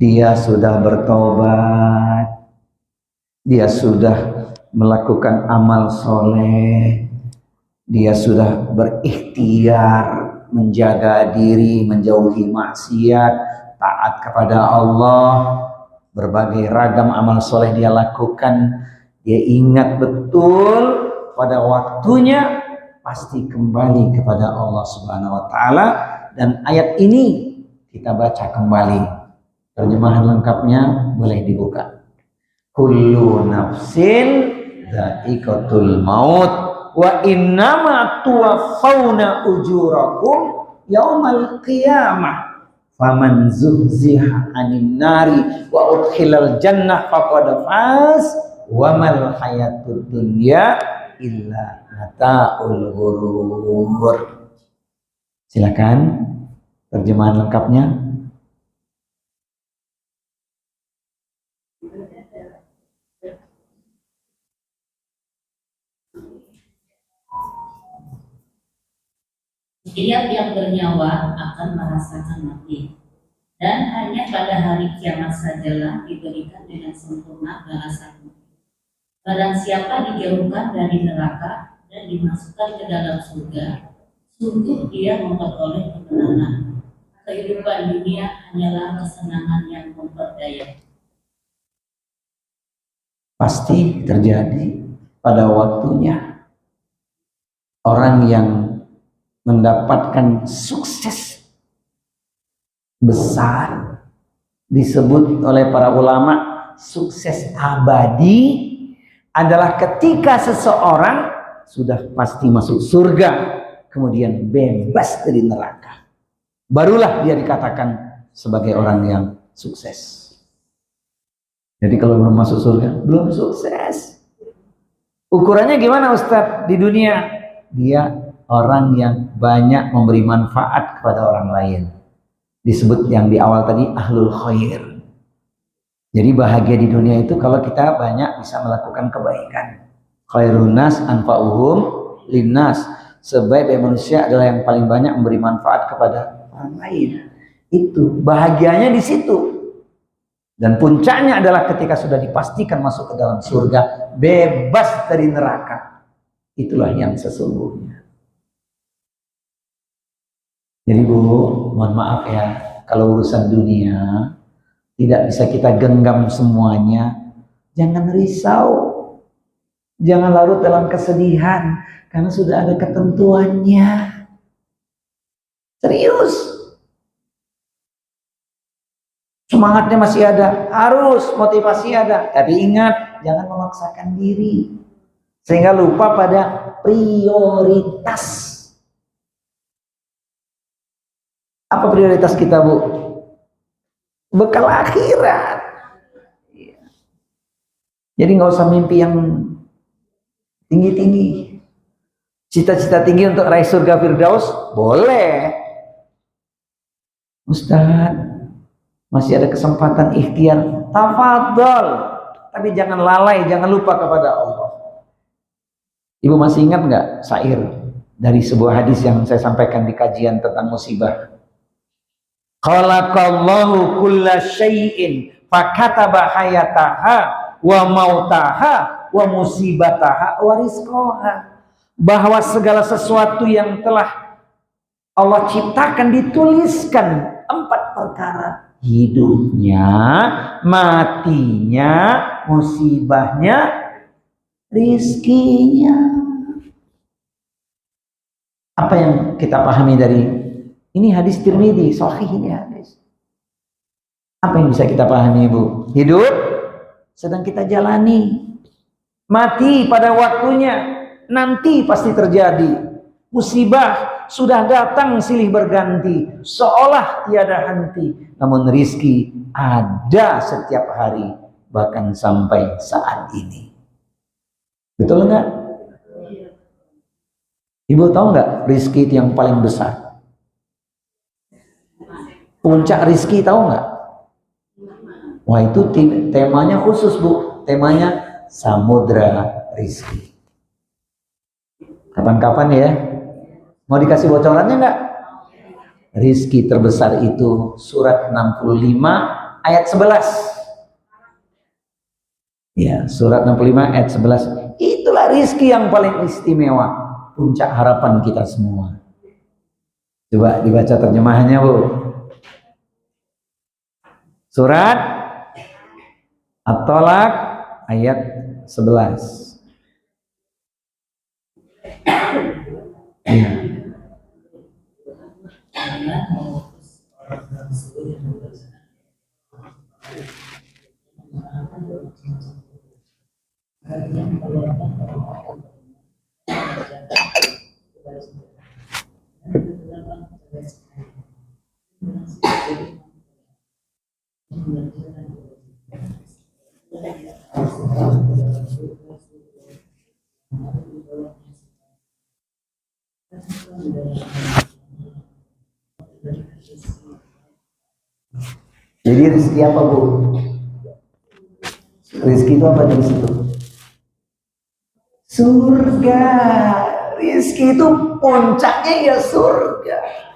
Dia sudah bertobat. Dia sudah melakukan amal soleh, dia sudah berikhtiar menjaga diri, menjauhi maksiat, taat kepada Allah, berbagai ragam amal soleh dia lakukan. Dia ingat betul pada waktunya pasti kembali kepada Allah Subhanahu wa Ta'ala. Dan ayat ini kita baca kembali, terjemahan lengkapnya boleh dibuka. Kullu nafsin dha'iqatul maut wa innama tuwaffawna ujurakum yaumal qiyamah faman zuhziha 'anil nari wa udkhilal jannah faqad faz wa mal hayatud dunya illa mata'ul ghurur. Silakan terjemahan lengkapnya. Setiap yang bernyawa akan merasakan mati, dan hanya pada hari kiamat sajalah diberikan dengan sempurna balasan. Barang siapa dijauhkan dari neraka dan dimasukkan ke dalam surga, sungguh dia memperoleh kemenangan. Kehidupan dunia hanyalah kesenangan yang memperdaya. Pasti terjadi pada waktunya. Orang yang mendapatkan sukses besar, disebut oleh para ulama sukses abadi adalah ketika seseorang sudah pasti masuk surga, kemudian bebas dari neraka. Barulah dia dikatakan sebagai orang yang sukses. Jadi kalau belum masuk surga, belum sukses. Ukurannya gimana Ustadz? Di dunia, dia orang yang banyak memberi manfaat kepada orang lain. Disebut yang di awal tadi ahlul khair. Jadi bahagia di dunia itu kalau kita banyak bisa melakukan kebaikan. Khairun nas anfa'uhum linnas. Sebaik-baik manusia adalah yang paling banyak memberi manfaat kepada orang lain. Itu bahagianya di situ. Dan puncaknya adalah ketika sudah dipastikan masuk ke dalam surga, bebas dari neraka. Itulah yang sesungguhnya. Jadi Bu, mohon maaf ya, kalau urusan dunia tidak bisa kita genggam semuanya. Jangan risau, jangan larut dalam kesedihan, karena sudah ada ketentuannya. Serius, semangatnya masih ada, harus motivasi ada, tapi ingat, jangan memaksakan diri sehingga lupa pada prioritas. Apa prioritas kita, Bu? Bekal akhirat. Jadi nggak usah mimpi yang tinggi-tinggi. Cita-cita tinggi untuk raih surga Firdaus boleh. Ustaz, masih ada kesempatan ikhtiar. Tafadhol. Tapi jangan lalai, jangan lupa kepada Allah. Ibu masih ingat nggak syair dari sebuah hadis yang saya sampaikan di kajian tentang musibah? Khalaqallahu kulla syai'in fakataba hayataha wa mautaha wa musibataha wa rizqaha. Bahwa segala sesuatu yang telah Allah ciptakan dituliskan 4 perkara. Hidupnya, matinya, musibahnya, rizkinya. Apa yang kita pahami dari ini hadis Tirmidzi, sahih ini hadis. Apa yang bisa kita pahami, Bu? Hidup sedang kita jalani. Mati pada waktunya, nanti pasti terjadi. Musibah sudah datang silih berganti, seolah tiada henti. Namun rizki ada setiap hari, bahkan sampai saat ini. Betul nggak? Ibu tahu nggak rizki itu yang paling besar? Puncak rizki tahu nggak? Wah, itu temanya khusus, Bu. Temanya samudra rizki. Kapan-kapan ya? Mau dikasih bocorannya nggak? Rizki terbesar itu surat 65 ayat 11. Ya, surat 65 ayat 11. Itulah rizki yang paling istimewa. Puncak harapan kita semua. Coba dibaca terjemahannya, Bu. Surat At-Tolak ayat 11. Ya. Jadi rezeki apa, Bu? Rezeki itu apa dari situ? Surga. Rezeki itu puncaknya ya surga.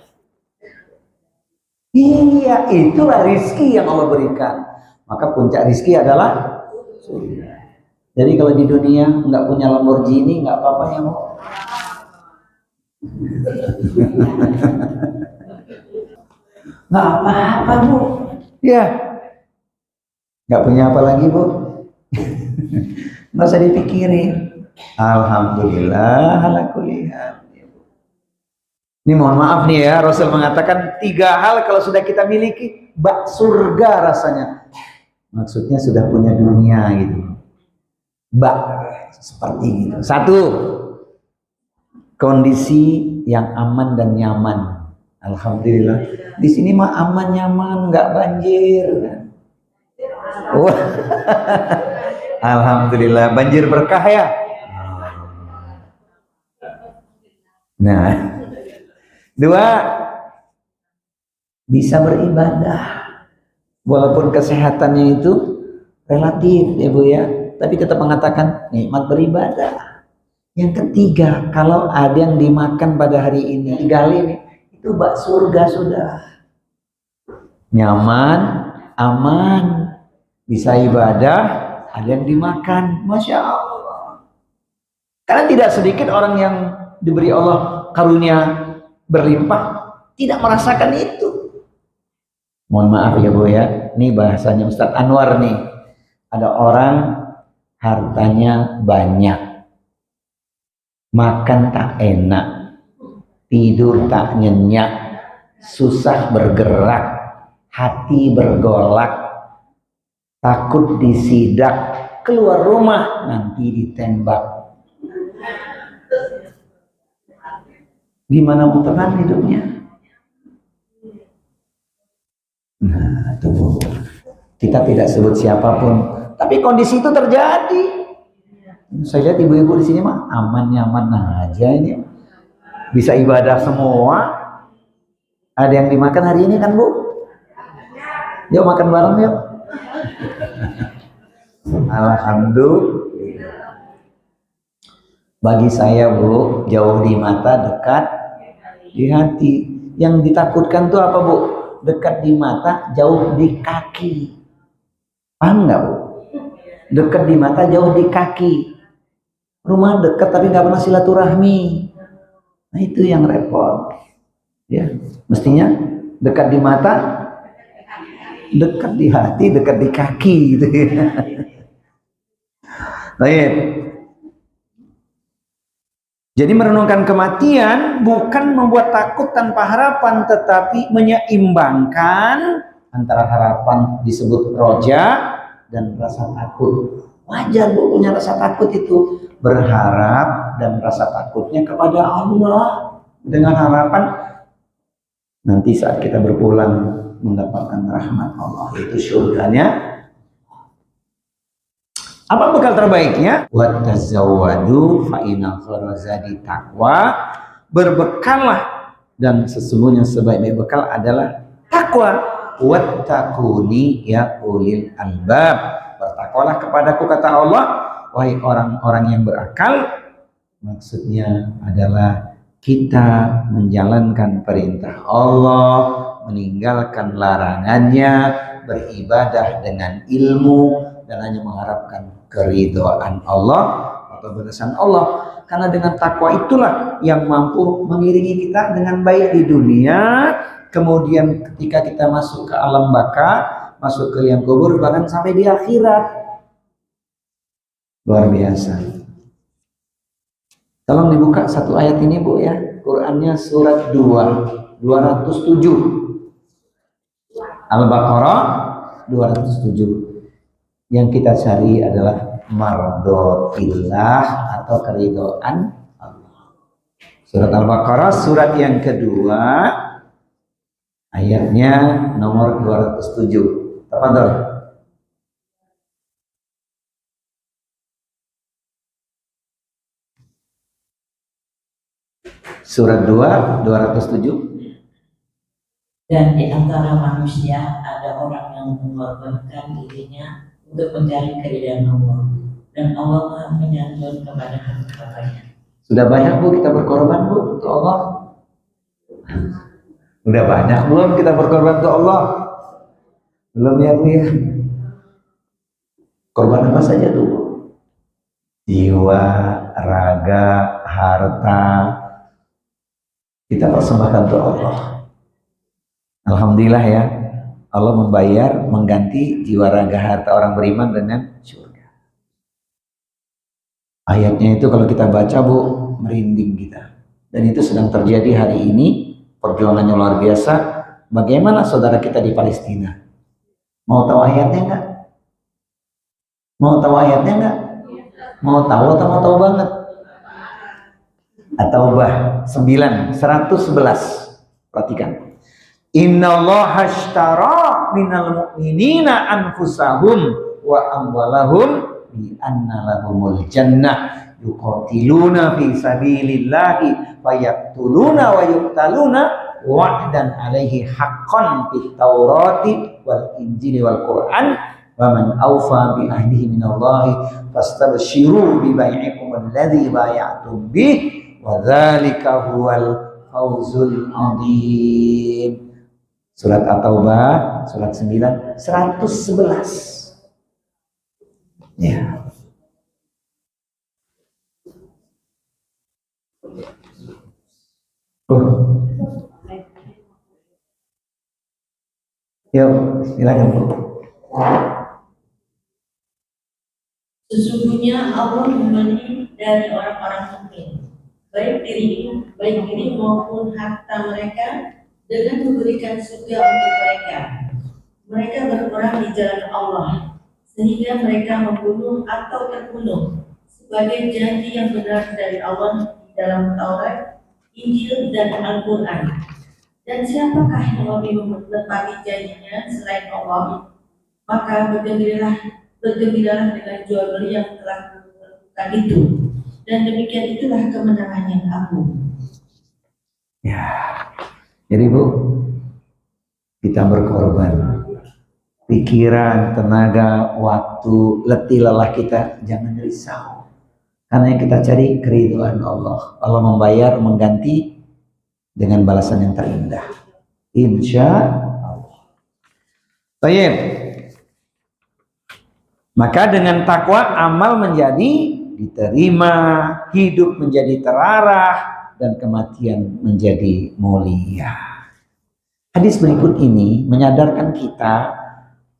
Iya, itulah rezeki yang Allah berikan. Maka puncak rezeki adalah surga. Jadi kalau di dunia nggak punya Lamborghini nggak apa-apa ya, Bu. Nggak apa-apa, Bu. Ya, nggak punya apa lagi, Bu? Nggak usah dipikirin. Alhamdulillah ala kulli hal. Ini mohon maaf nih ya, Rasul mengatakan 3 hal kalau sudah kita miliki, bak surga rasanya. Maksudnya sudah punya dunia gitu. Bak seperti gitu. 1, kondisi yang aman dan nyaman. Alhamdulillah. Di sini mah aman nyaman, nggak banjir. Wah. Alhamdulillah, banjir berkah ya. Nah, 2, bisa beribadah. Walaupun kesehatannya itu relatif ya Bu ya, tapi tetap mengatakan nikmat beribadah. Yang 3, kalau ada yang dimakan pada hari ini, gali nih, itu bak surga sudah. Nyaman, aman, bisa ibadah, ada yang dimakan, Masya Allah. Karena tidak sedikit orang yang diberi Allah karunia berlimpah tidak merasakan itu. Mohon maaf ya Bu ya, ini bahasanya Ustadz Anwar nih. Ada orang hartanya banyak, makan tak enak, tidur tak nyenyak, susah bergerak, hati bergolak, takut disidak, keluar rumah nanti ditembak. Gimana mau tenang hidupnya? Nah, tuh kita tidak sebut siapapun, tapi kondisi itu terjadi. Saya lihat ibu-ibu di sini mah aman-nyaman aja ini, bisa ibadah semua. Ada yang dimakan hari ini kan Bu? Yuk makan bareng yuk. Alhamdulillah. Bagi saya Bu, jauh di mata, dekat di hati. Yang ditakutkan tuh apa Bu? Dekat di mata, jauh di kaki. Paham nggak Bu? Dekat di mata, jauh di kaki. Rumah dekat tapi nggak pernah silaturahmi. Nah itu yang repot. Ya, mestinya dekat di mata, dekat di hati, dekat di kaki gitu ya. Baik. Jadi merenungkan kematian bukan membuat takut tanpa harapan, tetapi menyeimbangkan antara harapan disebut roja dan rasa takut. Wajar Bu punya rasa takut itu, berharap dan rasa takutnya kepada Allah dengan harapan nanti saat kita berpulang mendapatkan rahmat Allah, itu surganya. Apa bekal terbaiknya? Wa tazawwadu fa inna khairaz zadi taqwa. Berbekallah dan sesungguhnya sebaik-baik bekal adalah takwa. Wattaquni ya ulil albab. Bertakwalah kepadaku kata Allah, wahai orang-orang yang berakal. Maksudnya adalah kita menjalankan perintah Allah, meninggalkan larangannya, beribadah dengan ilmu dan hanya mengharapkan keridhaan Allah atau balasan Allah. Karena dengan takwa itulah yang mampu mengiringi kita dengan baik di dunia, kemudian ketika kita masuk ke alam baka, masuk ke liang kubur, bahkan sampai di akhirat. Luar biasa. Tolong dibuka satu ayat ini Bu ya, Qurannya surat 2, 207. Al-Baqarah 207. Yang kita cari adalah mardotillah atau keridhaan Allah. Surat Al-Baqarah surat yang kedua ayatnya nomor 207. Tafadhol. Surat 2 207. Dan di antara manusia ada orang yang mengorbankan dirinya untuk mencari keridhaan Allah, dan Allah Maha Penyantun kepada hamba-Nya. Sudah banyak Bu kita berkorban Bu untuk Allah? Udah banyak belum kita berkorban untuk Allah? Belum ya Bu ya? Korban apa saja tuh Bu? Jiwa, raga, harta kita persembahkan untuk Allah. Alhamdulillah ya, Allah membayar, mengganti jiwa raga harta orang beriman dengan surga. Ayatnya itu kalau kita baca Bu, merinding kita. Dan itu sedang terjadi hari ini, perjuangannya luar biasa. Bagaimana saudara kita di Palestina? Mau tahu ayatnya enggak? Mau tahu ayatnya enggak? Mau tahu atau mau tahu banget? At-Taubah 9, 111. Perhatikan. Innallaha ashtara minal mu'minina anfusahum wa amwalahum bi anna lahumul jannah yuqatiluna fi sabilillahi fayaqtuluna wa yuqtaluna wa'dan alaihi haqqan fit taurati wal injili wal qur'an wa man awfa bi ahdihi minallahi fastabshiru bi bai'ikum alladzi bay'atum bih wa dzalika huwal fawzul 'adzim. Surat At-Taubah, surat 9, 111. Ya. Yuk, silakan Bu. Sesungguhnya Allah memberi dari orang-orang mukmin, baik diri maupun harta mereka, dengan memberikan surga untuk mereka. Mereka berperang di jalan Allah, sehingga mereka membunuh atau terbunuh, sebagai janji yang benar dari Allah di dalam Taurat, Injil, dan Al-Quran. Dan siapakah yang lebih menepati janjinya selain Allah? Maka bergembiralah dengan jual beli yang telah dilakukan itu, dan demikian itulah kemenangan yang agung. Ya. Jadi Bu, kita berkorban. Pikiran, tenaga, waktu, letih lelah kita jangan risau. Karena yang kita cari keridhaan Allah. Allah membayar, mengganti dengan balasan yang terindah. Insya Allah. Baik. Maka dengan takwa amal menjadi diterima, hidup menjadi terarah, dan kematian menjadi mulia. Hadis berikut ini menyadarkan kita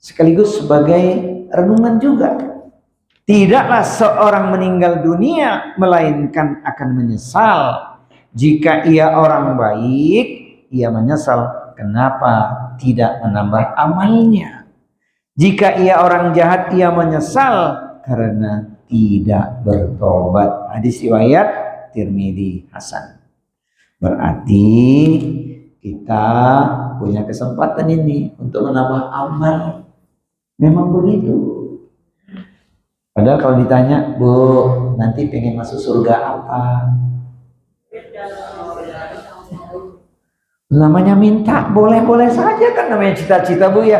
sekaligus sebagai renungan juga. Tidaklah seorang meninggal dunia melainkan akan menyesal. Jika ia orang baik, ia menyesal kenapa tidak menambah amalnya. Jika ia orang jahat, ia menyesal karena tidak bertobat. Hadis riwayat Tirmidzi Hasan. Berarti kita punya kesempatan ini untuk menambah amal. Memang begitu. Padahal kalau ditanya, Bu, nanti pengen masuk surga apa? Namanya minta, boleh-boleh saja kan, namanya cita-cita Bu ya.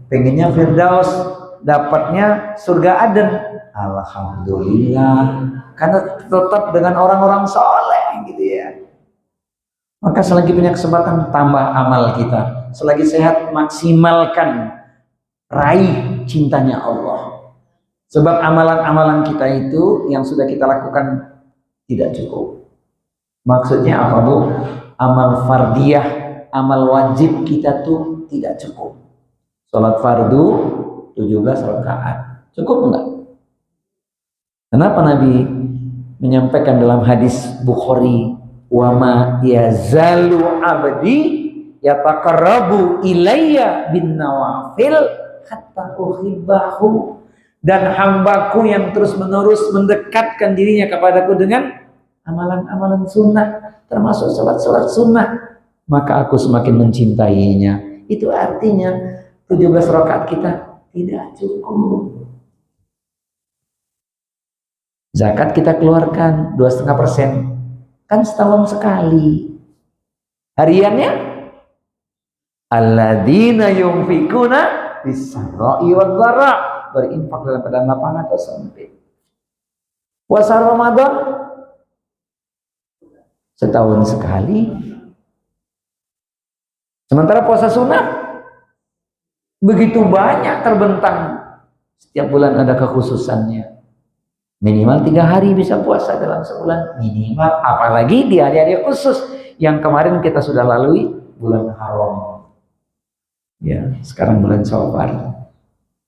Pengennya Firdaus, dapatnya surga Aden. Alhamdulillah, karena tetap dengan orang-orang soleh gitu ya. Maka selagi punya kesempatan, tambah amal kita. Selagi sehat, maksimalkan, raih cintanya Allah. Sebab amalan-amalan kita itu yang sudah kita lakukan tidak cukup. Maksudnya apa Bu? Amal fardiyah, amal wajib kita tuh tidak cukup. Sholat fardu 17 rakaat, cukup enggak? Kenapa Nabi menyampaikan dalam hadis Bukhari, wa ma yazalu abdi yataqarrabu ilayya bin nawafil hatta uhibbahu, dan hambaku yang terus menerus mendekatkan dirinya kepadaku dengan amalan-amalan sunnah, termasuk salat-salat sunnah, maka aku semakin mencintainya. Itu artinya 17 rakaat kita tidak cukup. Zakat kita keluarkan 2,5%, kan setahun sekali. Hariannya alladzina yunfikuna fis-sarra'i wad-dharra, berinfak dalam keadaan lapang atau sempit. Puasa Ramadan setahun sekali. Sementara puasa sunnah begitu banyak terbentang, setiap bulan ada kekhususannya. Minimal 3 hari bisa puasa dalam sebulan, minimal. Apalagi di hari-hari khusus yang kemarin kita sudah lalui, bulan haram. Ya, sekarang bulan Syawal.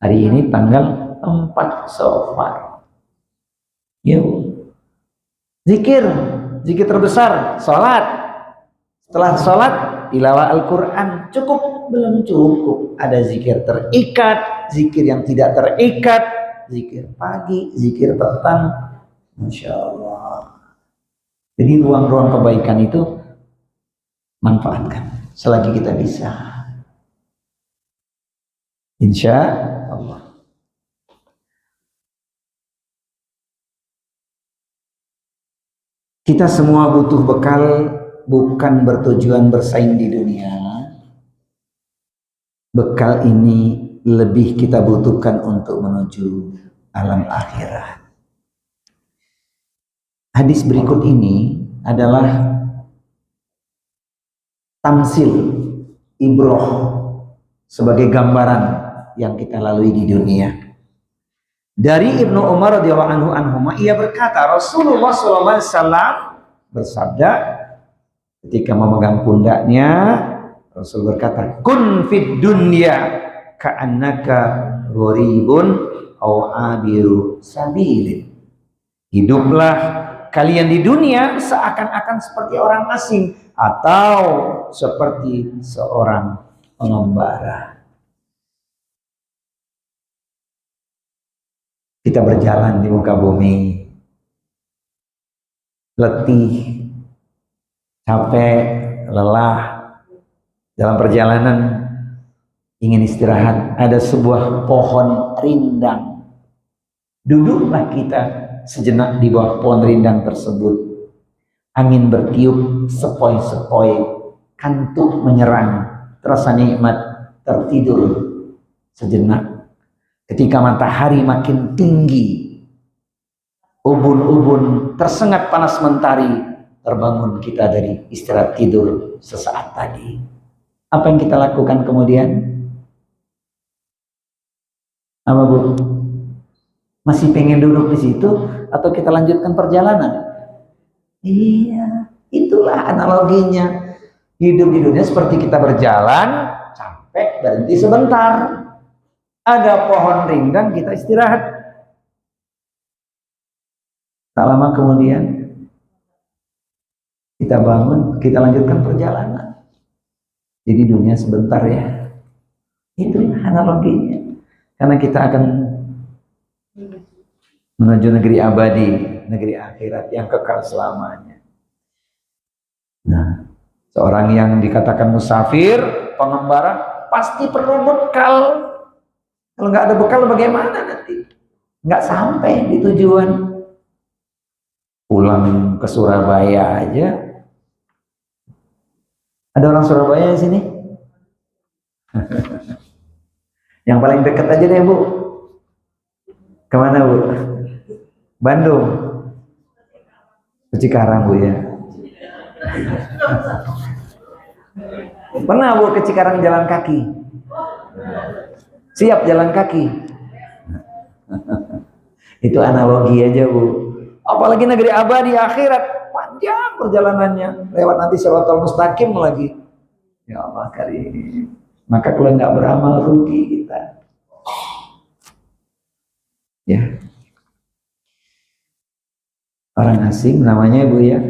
Hari ini tanggal 4 Syawal. Ya, Zikir, zikir terbesar, sholat. Setelah sholat, tilawah Al-Quran. Cukup? Belum cukup. Ada zikir terikat, zikir yang tidak terikat, zikir pagi, zikir petang. Masya Allah. Jadi ruang-ruang kebaikan itu manfaatkan selagi kita bisa. Insya Allah. Kita semua butuh bekal, bukan bertujuan bersaing di dunia. Bekal ini lebih kita butuhkan untuk menuju alam akhirat. Hadis berikut ini adalah tamsil, ibroh, sebagai gambaran yang kita lalui di dunia. Dari Ibnu Umar radhiyallahu anhu, ia berkata, Rasulullah SAW bersabda ketika memegang pundaknya, Rasul berkata, kun fid dunya ka'annaka gharibun aw abiru sabilin. Hiduplah kalian di dunia seakan-akan seperti orang asing atau seperti seorang pengembara. Kita berjalan di muka bumi, letih, capek, lelah, dalam perjalanan ingin istirahat, ada sebuah pohon rindang. Duduklah kita sejenak di bawah pohon rindang tersebut. Angin bertiup sepoi-sepoi, kantuk menyerang, terasa nikmat, tertidur sejenak. Ketika matahari makin tinggi, ubun-ubun tersengat panas mentari, terbangun kita dari istirahat tidur sesaat tadi. Apa yang kita lakukan kemudian? Apa Bu? Masih pengen duduk di situ atau kita lanjutkan perjalanan? Iya, itulah analoginya. Hidup di dunia seperti kita berjalan, capek, berhenti sebentar. Ada pohon rindang, kita istirahat. Tak lama kemudian kita bangun, kita lanjutkan perjalanan. Jadi dunia sebentar ya. Itulah analoginya. Karena kita akan menuju negeri abadi, negeri akhirat yang kekal selamanya. Nah, seorang yang dikatakan musafir, pengembara, pasti perlu bekal. Kalau nggak ada bekal bagaimana nanti? Nggak sampai di tujuan. Pulang ke Surabaya aja. Ada orang Surabaya di sini? Yang paling dekat aja deh Bu. Kemana Bu? Bandung. Ke Cikarang Bu ya. Pernah Bu ke Cikarang jalan kaki? Siap jalan kaki? Itu analogi aja Bu. Apalagi negeri abadi akhirat, panjang perjalanannya, lewat nanti Siratal Mustaqim lagi. Ya Allah karim. Maka kalau nggak beramal rugi kita. Ya. Orang asing namanya Bu ya.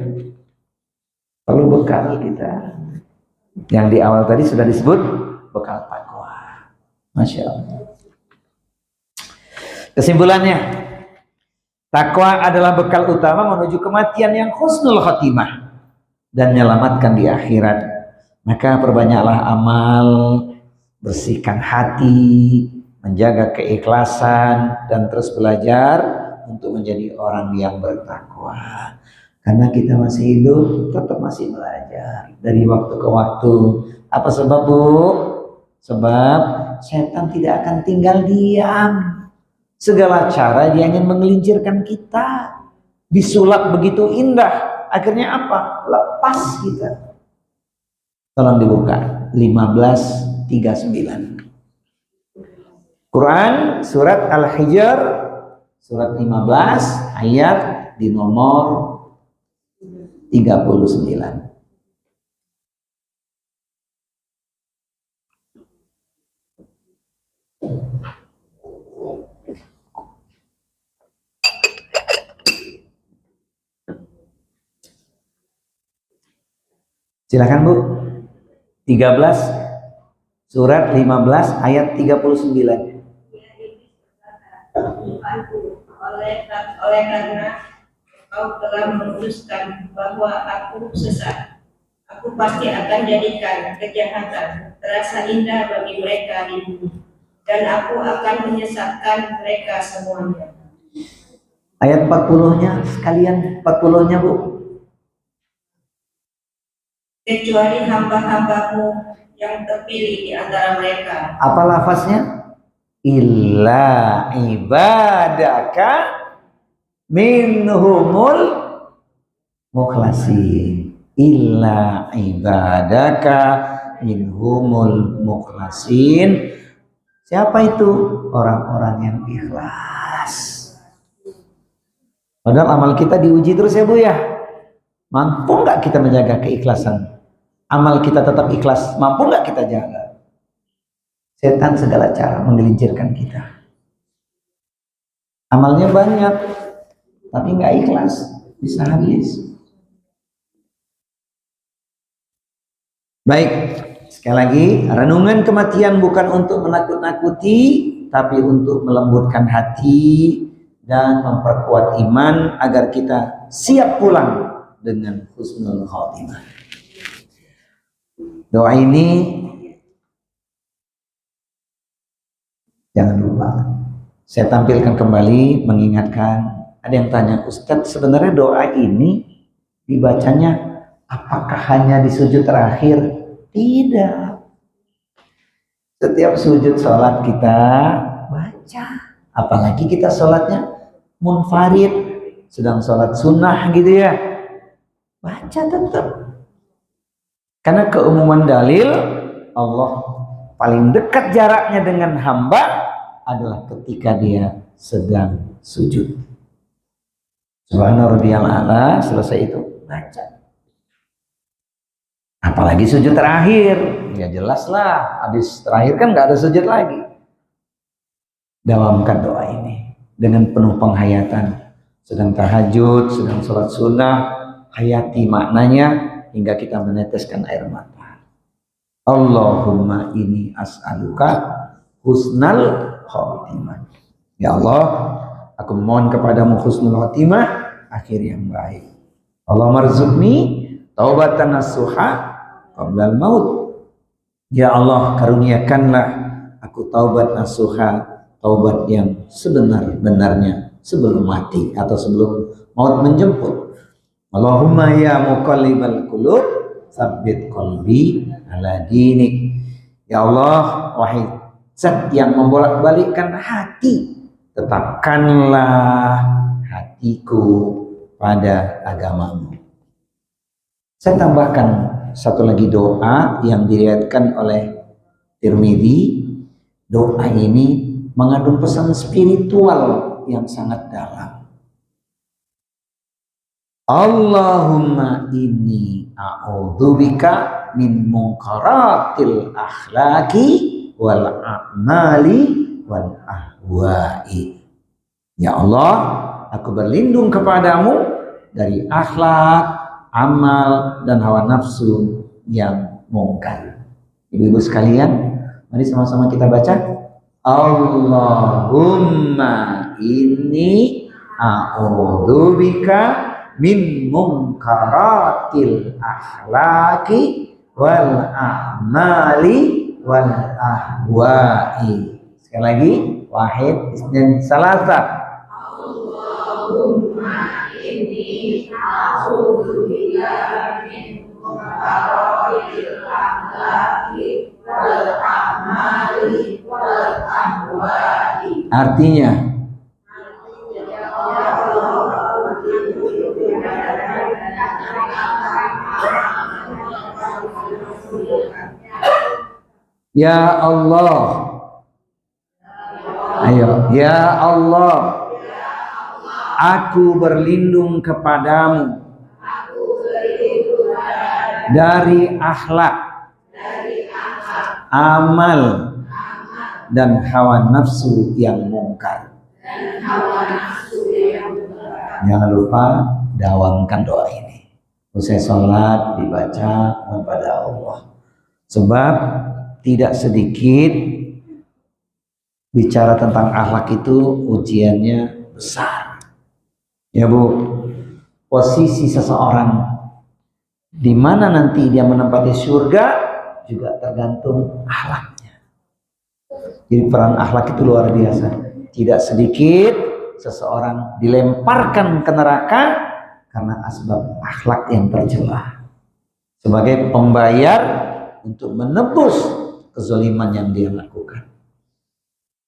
Perlu bekal kita. Yang di awal tadi sudah disebut bekal takwa. Masya Allah. Kesimpulannya, takwa adalah bekal utama menuju kematian yang husnul khotimah dan menyelamatkan di akhirat. Maka perbanyaklah amal, bersihkan hati, menjaga keikhlasan, dan terus belajar untuk menjadi orang yang bertakwa. Karena kita masih hidup, tetap masih belajar dari waktu ke waktu. Apa sebab Bu? Sebab setan tidak akan tinggal diam. Segala cara dia ingin menggelincirkan kita. Disulap begitu indah. Akhirnya apa? Lepas kita. Tolong dibuka. 15:39. Quran surat Al-Hijr surat 15 ayat di nomor 39. Silakan Bu. 13 surat 15 ayat 39. Oleh karena kau telah memutuskan bahwa aku sesat, aku pasti akan jadikan kejahatan terasa indah bagi mereka di bumi, dan aku akan menyesatkan mereka semuanya. Ayat 40-nya sekalian, 40-nya Bu. Kecuali hamba-hambamu yang terpilih di antara mereka. Apa lafaznya? Illa ibadaka minhumul mukhlasin. Illa ibadaka minhumul mukhlasin. Siapa itu? Orang-orang yang ikhlas. Padahal amal kita diuji terus ya Bu ya. Mampu nggak kita menjaga keikhlasan? Amal kita tetap ikhlas. Mampu nggak kita jaga? Setan segala cara menggelincirkan kita. Amalnya banyak, tapi nggak ikhlas, bisa habis. Baik, sekali lagi, renungan kematian bukan untuk menakut-nakuti, tapi untuk melembutkan hati dan memperkuat iman agar kita siap pulang dengan husnul khotimah. Doa ini jangan lupa saya tampilkan kembali, mengingatkan. Ada yang tanya, Ustadz, sebenarnya doa ini dibacanya apakah hanya di sujud terakhir? Tidak. Setiap sujud sholat kita baca. Apalagi kita sholatnya munfarid, sedang sholat sunnah gitu ya, baca tetap. Karena keumuman dalil, Allah paling dekat jaraknya dengan hamba adalah ketika dia sedang sujud. Subhana rabbiyal a'la, selesai itu baca. Apalagi sujud terakhir, ya jelas lah, habis terakhir kan nggak ada sujud lagi. Dawamkan doa ini dengan penuh penghayatan. Sedang tahajud, sedang sholat sunnah, hayati maknanya hingga kita meneteskan air mata. Allahumma inni as'aluka husnal khotimah. Ya Allah, aku mohon kepadamu husnul khotimah, akhir yang baik. Allahumma rzuqni taubatan nasuha qabla al-maut. Ya Allah, karuniakanlah aku taubat nasuha, taubat yang sebenar-benarnya sebelum mati atau sebelum maut menjemput. Allahumma ya muqallibal qulub tsabbit qalbi ala dinik. Ya Allah, wahai Zat yang membolak-balikkan hati, tetapkanlah hatiku pada agamamu. Saya tambahkan satu lagi doa yang diriwayatkan oleh Tirmidzi. Doa ini mengandung pesan spiritual yang sangat dalam. Allahumma inni a'udzubika min munkaratil akhlaqi wal a'mali wal ahwa'i. Ya Allah, aku berlindung kepadamu dari akhlak, amal, dan hawa nafsu yang mungkar. Ibu-ibu sekalian, mari sama-sama kita baca. Allahumma inni a'udzubika min munkaratil akhlaqi wal a'mali wal ahwa'i. Sekali lagi, wahid isnin salasa. Allahumma inni a'udzubika min munkaratil akhlaqi wal a'mali wal ahwa'i. Artinya, ya Allah, ayo, ya Allah, aku berlindung kepadamu dari akhlak, amal, dan hawa nafsu yang mungkar. Jangan lupa dawamkan doa ini. Usai sholat dibaca kepada Allah. Sebab tidak sedikit bicara tentang akhlak itu ujiannya besar. Ya Bu, posisi seseorang di mana nanti dia menempati surga juga tergantung akhlaknya. Jadi peran akhlak itu luar biasa. Tidak sedikit seseorang dilemparkan ke neraka karena asbab akhlak yang tercela. Sebagai pembayar untuk menebus kezaliman yang dia lakukan.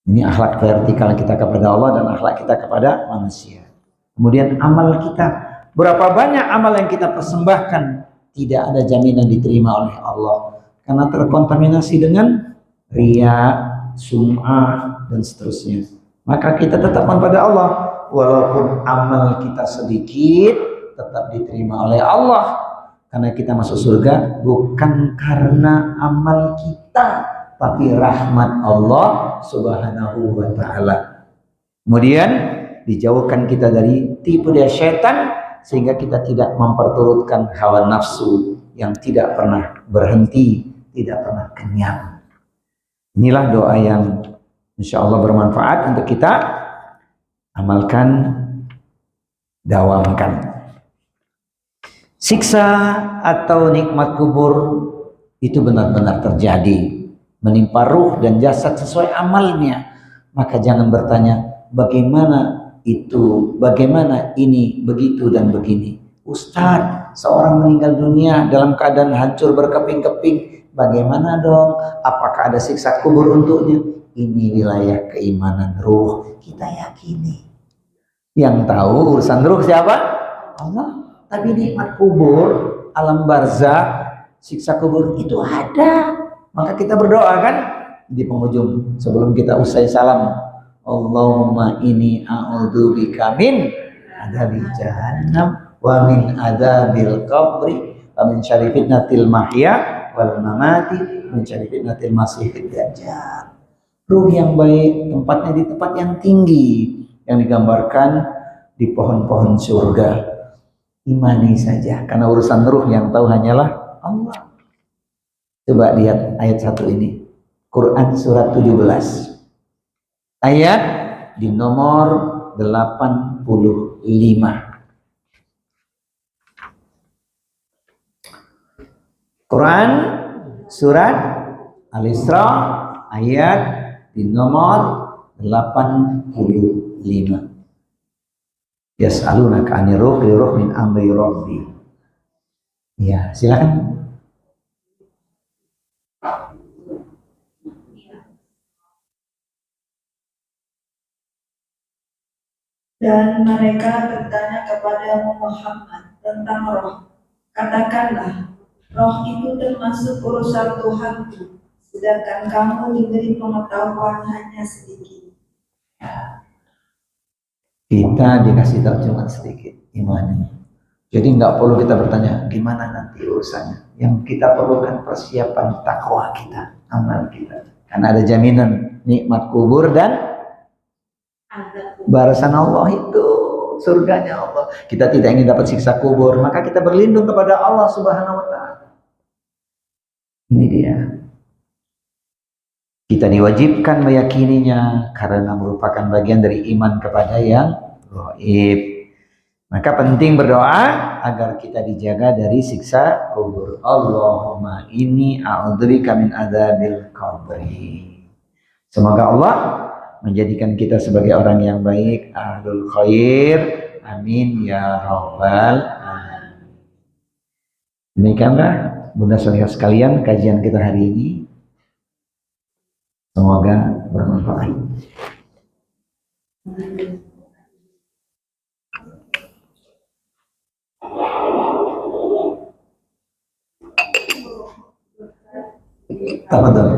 Ini akhlak vertikal kita kepada Allah dan akhlak kita kepada manusia. Kemudian amal kita, berapa banyak amal yang kita persembahkan tidak ada jaminan diterima oleh Allah karena terkontaminasi dengan riya, sum'ah dan seterusnya. Maka kita tetap pada Allah, walaupun amal kita sedikit tetap diterima oleh Allah karena kita masuk surga bukan karena amal kita tapi rahmat Allah subhanahu wa ta'ala. Kemudian dijauhkan kita dari tipu daya syaitan sehingga kita tidak memperturutkan hawa nafsu yang tidak pernah berhenti, tidak pernah kenyang. Inilah doa yang insya Allah bermanfaat untuk kita amalkan, dawamkan. Siksa atau nikmat kubur itu benar-benar terjadi, menimpa ruh dan jasad sesuai amalnya. Maka jangan bertanya bagaimana itu, bagaimana ini, begitu dan begini. Ustadz, seorang meninggal dunia dalam keadaan hancur berkeping-keping, bagaimana dong? Apakah ada siksa kubur untuknya? Ini wilayah keimanan ruh, kita yakini. Yang tahu urusan ruh siapa? Allah. Tapi nikmat kubur, alam barzakh, siksa kubur itu ada. Maka kita berdoa kan di penghujung sebelum kita usai salam, Allahumma inni a'udzubika min adzabi jahannam wa min adzabil qabri wa min syarri fitnatil mahya wal mamati min syarri fitnatil masiihid dajjal. Ruh yang baik tempatnya di tempat yang tinggi yang digambarkan di pohon-pohon surga. Imani saja karena urusan ruh yang tahu hanyalah Allah. Coba lihat ayat 1 ini. Quran surat 17. Ayat di nomor 85. Quran surat Al-Isra ayat di nomor 85. Yas'alunaka 'anir ruh, ruh min amri rabbi. Ya, silakan. Dan mereka bertanya kepada Muhammad tentang roh. Katakanlah, roh itu termasuk urusan Tuhanku, sedangkan kamu diberi pengetahuan hanya sedikit. Kita dikasih tahu cuma sedikit imani. Jadi nggak perlu kita bertanya gimana nanti urusannya. Yang kita perlukan persiapan takwa kita, amal kita. Karena ada jaminan nikmat kubur dan barisan Allah itu, surganya Allah. Kita tidak ingin dapat siksa kubur, maka kita berlindung kepada Allah Subhanahu wa ta'ala. Ini dia. Kita diwajibkan meyakininya karena merupakan bagian dari iman kepada yang gaib. Maka penting berdoa agar kita dijaga dari siksa kubur. Allahumma inni a'udzubika min adzabil qabri. Semoga Allah menjadikan kita sebagai orang yang baik, ahlul khair. Amin ya rabbal alamin. Demikianlah Bunda Salihah sekalian kajian kita hari ini. Semoga bermanfaat. Tafadhol.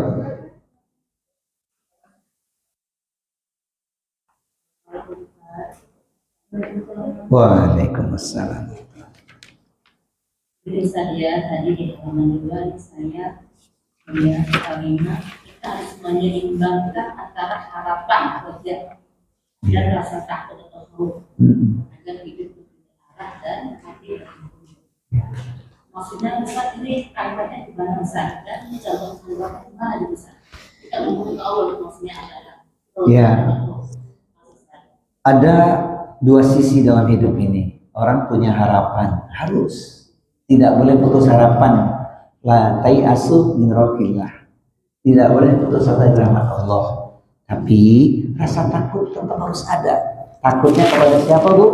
Waalaikumsalam. Jadi saya tadi di halaman 2 saya melihat kalimat kita harus menyeimbangkan antara harapan kerja dan rasa takut atau khauf agar hidup berarah dan hati berhubungan. Maksudnya Ustaz ini kaitannya di mana Ustaz? Dan ini contoh keluarga di mana di Ustaz? Kita ngomongin Allah maksudnya adalah. Ya. Ada dua sisi dalam hidup ini. Orang punya harapan, harus. Tidak boleh putus harapan. La tai'asu min rohillah. Tidak boleh putus asa dari rahmat Allah. Tapi rasa takut tetap harus ada. Takutnya kepada siapa, Bu?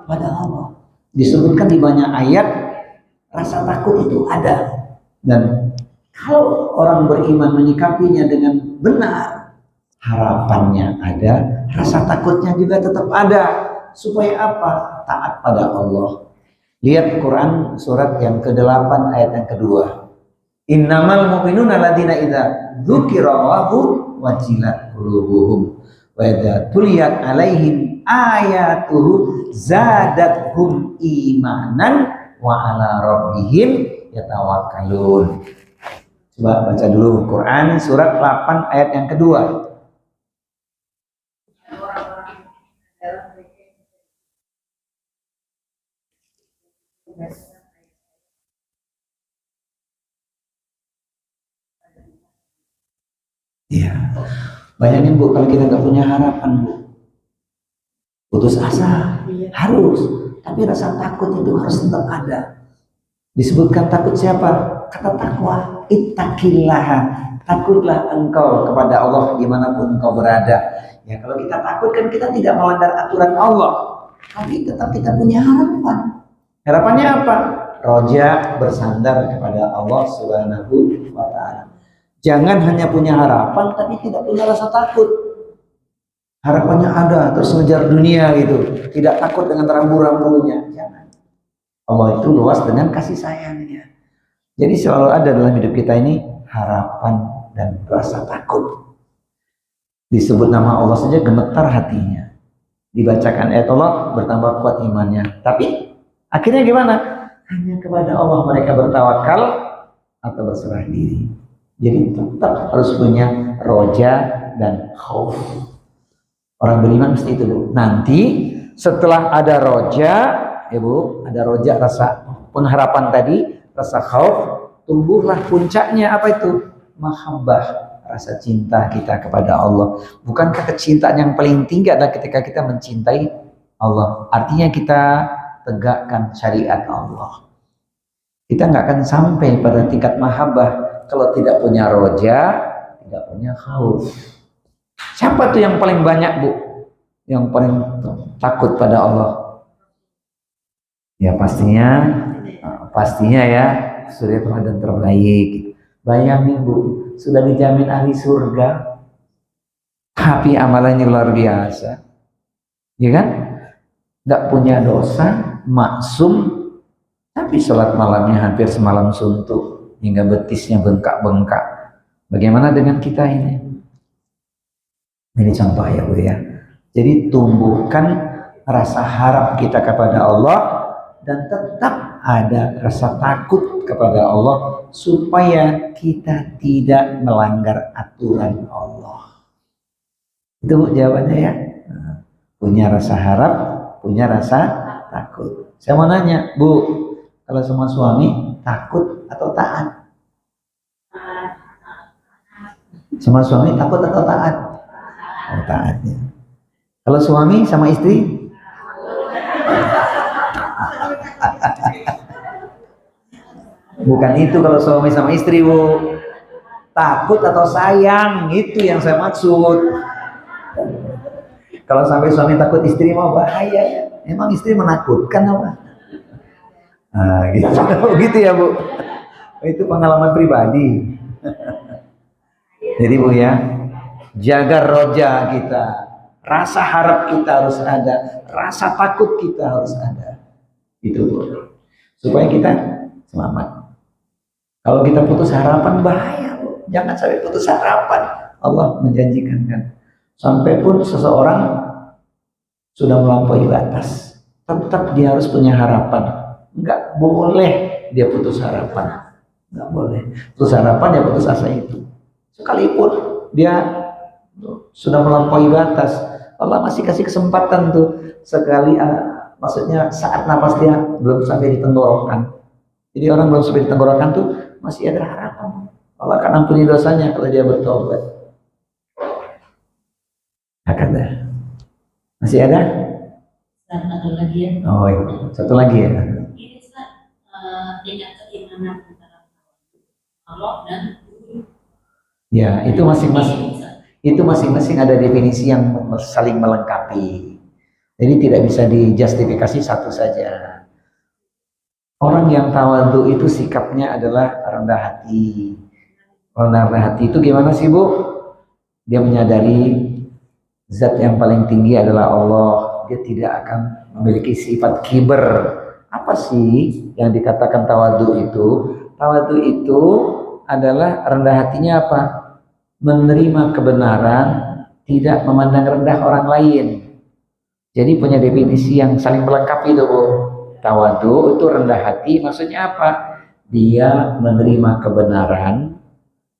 Pada Allah. Disebutkan di banyak ayat, rasa takut itu ada. Dan kalau orang beriman menyikapinya dengan benar, harapannya ada, rasa takutnya juga tetap ada. Supaya apa? Taat pada Allah. Lihat Quran surat yang ke-8 ayat yang kedua. Innamal mu'minuna alladzina idza dzukirallahu wajilat qulubuhum wa idza tuliyat alaihim ayatuhu zadathum imanan wa ala rabbihim yatawakkalun. Coba baca dulu Quran surat 8 ayat yang kedua. Iya, bayangin Bu, kalau kita nggak punya harapan Bu, putus asa, harus, tapi rasa takut itu harus tetap ada. Disebutkan takut siapa? Kata takwa, ittaqillaha, takutlah engkau kepada Allah dimanapun engkau berada. Ya kalau kita takut kan kita tidak melanggar aturan Allah, tapi tetap kita punya harapan. Harapannya apa? Roja, bersandar kepada Allah Subhanahu wa Ta'ala. Jangan hanya punya harapan tapi tidak punya rasa takut. Harapannya ada terus ngejar dunia gitu, tidak takut dengan rambu-rambunya. Jangan. Allah itu luas dengan kasih sayangnya. Jadi selalu ada dalam hidup kita ini harapan dan rasa takut. Disebut nama Allah saja gemetar hatinya. Dibacakan ayat Allah bertambah kuat imannya. Tapi akhirnya gimana? Hanya kepada Allah mereka bertawakal atau berserah diri. Jadi tetap harus punya roja dan khauf. Orang beriman mesti itu dulu. Nanti setelah ada roja, ya Bu, ada roja rasa pengharapan tadi, rasa khauf, tumbuhlah puncaknya apa itu? Mahabbah, rasa cinta kita kepada Allah. Bukankah kecintaan yang paling tinggi adalah ketika kita mencintai Allah? Artinya kita tegakkan syariat Allah. Kita nggak akan sampai pada tingkat mahabbah kalau tidak punya roja, tidak punya khauf. Siapa tuh yang paling banyak Bu? Yang paling takut pada Allah? Ya pastinya ya surya teladan terbaik. Bayangin Bu, sudah dijamin ahli surga, tapi amalannya luar biasa, ya kan? Nggak punya dosa, maksum, tapi sholat malamnya hampir semalam suntuk hingga betisnya bengkak-bengkak. Bagaimana dengan kita ini? Ini contoh ya Bu ya. Jadi tumbuhkan rasa harap kita kepada Allah dan tetap ada rasa takut kepada Allah supaya kita tidak melanggar aturan Allah. Itu Bu jawabannya ya. Punya rasa harap, punya rasa takut. Saya mau nanya Bu, kalau semua suami takut atau taat? Sama suami takut atau taat? Oh, taatnya. Kalau suami sama istri? Bukan itu kalau suami sama istri Bu. Takut atau sayang, itu yang saya maksud. Kalau sampai suami takut istri mau bahaya ya. Emang istri menakutkan apa? Nah, gitu. Gitu ya Bu. Itu pengalaman pribadi. Jadi Bu ya, jaga roja kita, rasa harap kita harus ada, rasa takut kita harus ada. Itu Bu. Supaya kita selamat. Kalau kita putus harapan bahaya Bu. Jangan sampai putus harapan. Allah menjanjikan kan. Sampai pun seseorang sudah melampaui batas, tetap dia harus punya harapan. Enggak boleh dia putus harapan. Enggak boleh. Putus harapan ya putus asa itu. Sekalipun dia sudah melampaui batas, Allah masih kasih kesempatan tuh sekali, maksudnya saat nafas dia belum sampai di tenggorokan, Jadi orang belum sampai di tenggorokan tuh masih ada harapan. Allah akan ampuni dosanya kalau dia bertobat. Ada. Masih ada? Dan satu lagi ya. Oh iya. Satu lagi ya. Ini Ustaz, tingkat keimanan antara Allah dan Ya, itu masing-masing ada definisi yang saling melengkapi. Jadi tidak bisa dijustifikasi satu saja. Orang yang tawadhu itu sikapnya adalah rendah hati. Rendah hati itu gimana sih, Bu? Dia menyadari zat yang paling tinggi adalah Allah. Dia tidak akan memiliki sifat kiber. Apa sih yang dikatakan tawadhu itu? Tawadhu itu adalah rendah hatinya apa? Menerima kebenaran, tidak memandang rendah orang lain. Jadi punya definisi yang saling melengkapi itu, Bu. Tawadhu itu rendah hati, maksudnya apa? Dia menerima kebenaran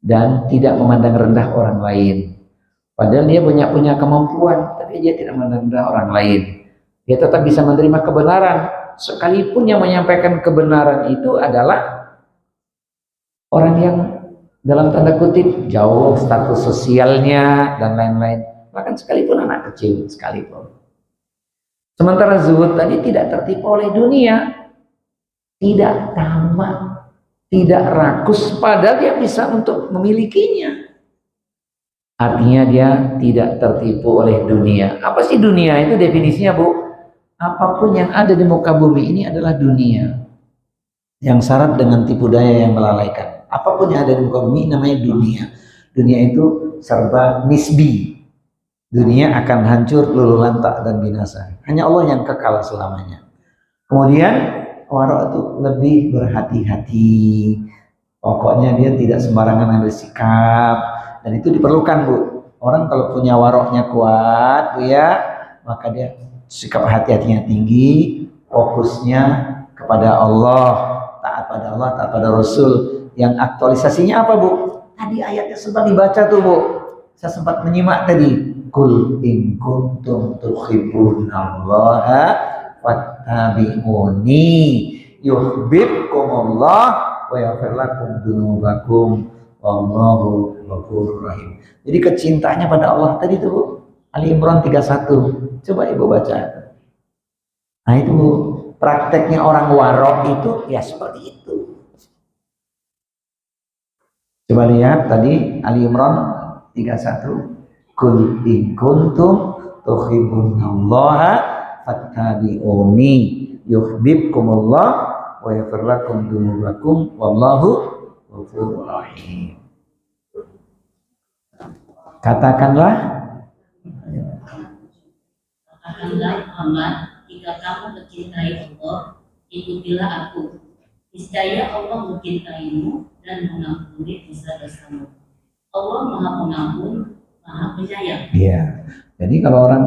dan tidak memandang rendah orang lain. Padahal dia punya kemampuan, tapi dia tidak memandang rendah orang lain. Dia tetap bisa menerima kebenaran, sekalipun yang menyampaikan kebenaran itu adalah orang yang dalam tanda kutip jauh status sosialnya dan lain-lain, bahkan sekalipun anak kecil sekalipun. Sementara zuhud tadi tidak tertipu oleh dunia, tidak tamak, tidak rakus, padahal dia bisa untuk memilikinya. Artinya dia tidak tertipu oleh dunia. Apa sih dunia itu definisinya, Bu? Apapun yang ada di muka bumi ini adalah dunia yang syarat dengan tipu daya yang melalaikan. Apapun yang ada di muka bumi namanya dunia. Dunia itu serba nisbi. Dunia akan hancur, luluh lantak dan binasa. Hanya Allah yang kekal selamanya. Kemudian wara' itu lebih berhati-hati. Pokoknya dia tidak sembarangan ambil sikap, dan itu diperlukan, Bu. Orang kalau punya waroknya kuat, Bu ya, maka dia sikap hati-hatinya tinggi, fokusnya kepada Allah, taat pada Allah, taat pada Rasul. Yang aktualisasinya apa, Bu? Tadi ayatnya sempat dibaca tuh, Bu. Saya sempat menyimak tadi. Qul in kuntum tuhibbunallaha fattabi'uni yuhibbukumullah wa yaghfir lakum dzunubakum wallahu ghafurur rahim. Jadi kecintaannya pada Allah tadi tuh, Bu. Ali Imran 31. Coba Ibu baca. Nah itu, Bu, prakteknya orang warok itu ya seperti itu. Coba lihat tadi Ali Imran 31. Qul in kuntum tuhibbunallaha fattabi'uni yuhibbukumullah wa yaghfir lakum dzunubakum wallahu ghafurur rahim. Katakanlah Muhammad, jika kamu mencintai Allah, ikutilah aku. Niscaya Allah mencintaimu dan mengampuni dosa-dosamu. Allah Maha Pengampun, Maha Penyayang. Iya. Jadi kalau orang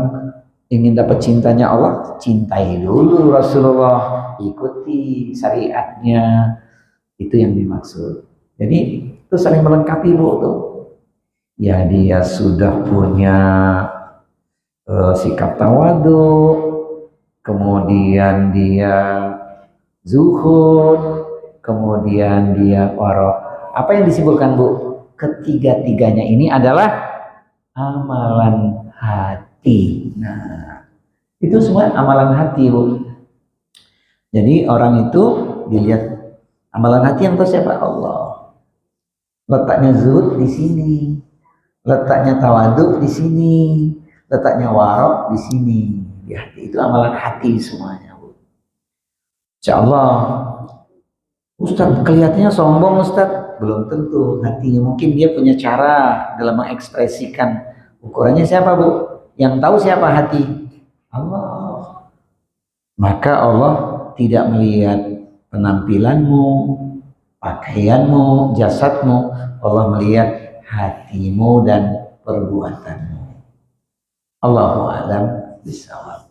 ingin dapat cintanya Allah, cintai dulu Rasulullah, ikuti syariatnya. Itu yang dimaksud. Jadi itu saling melengkapi, Bu, tuh. Ya dia sudah punya sikap tawadhu, kemudian dia zuhud, kemudian dia wara'. Apa yang disebutkan, Bu? Ketiga-tiganya ini adalah amalan hati. Nah, itu semua amalan hati, Bu. Jadi orang itu dilihat amalan hati yang tahu siapa? Allah. Letaknya zuhud di sini, letaknya tawadhu di sini, letaknya wara' di sini. Di hati itu amalan hati semuanya, Bu. Insyaallah. Ustaz kelihatannya sombong, Ustaz. Belum tentu hatinya, mungkin dia punya cara dalam mengekspresikan. Ukurannya siapa, Bu? Yang tahu siapa hati? Allah. Maka Allah tidak melihat penampilanmu, pakaianmu, jasadmu. Allah melihat hatimu dan perbuatanmu. Allahu a'lam bishawab.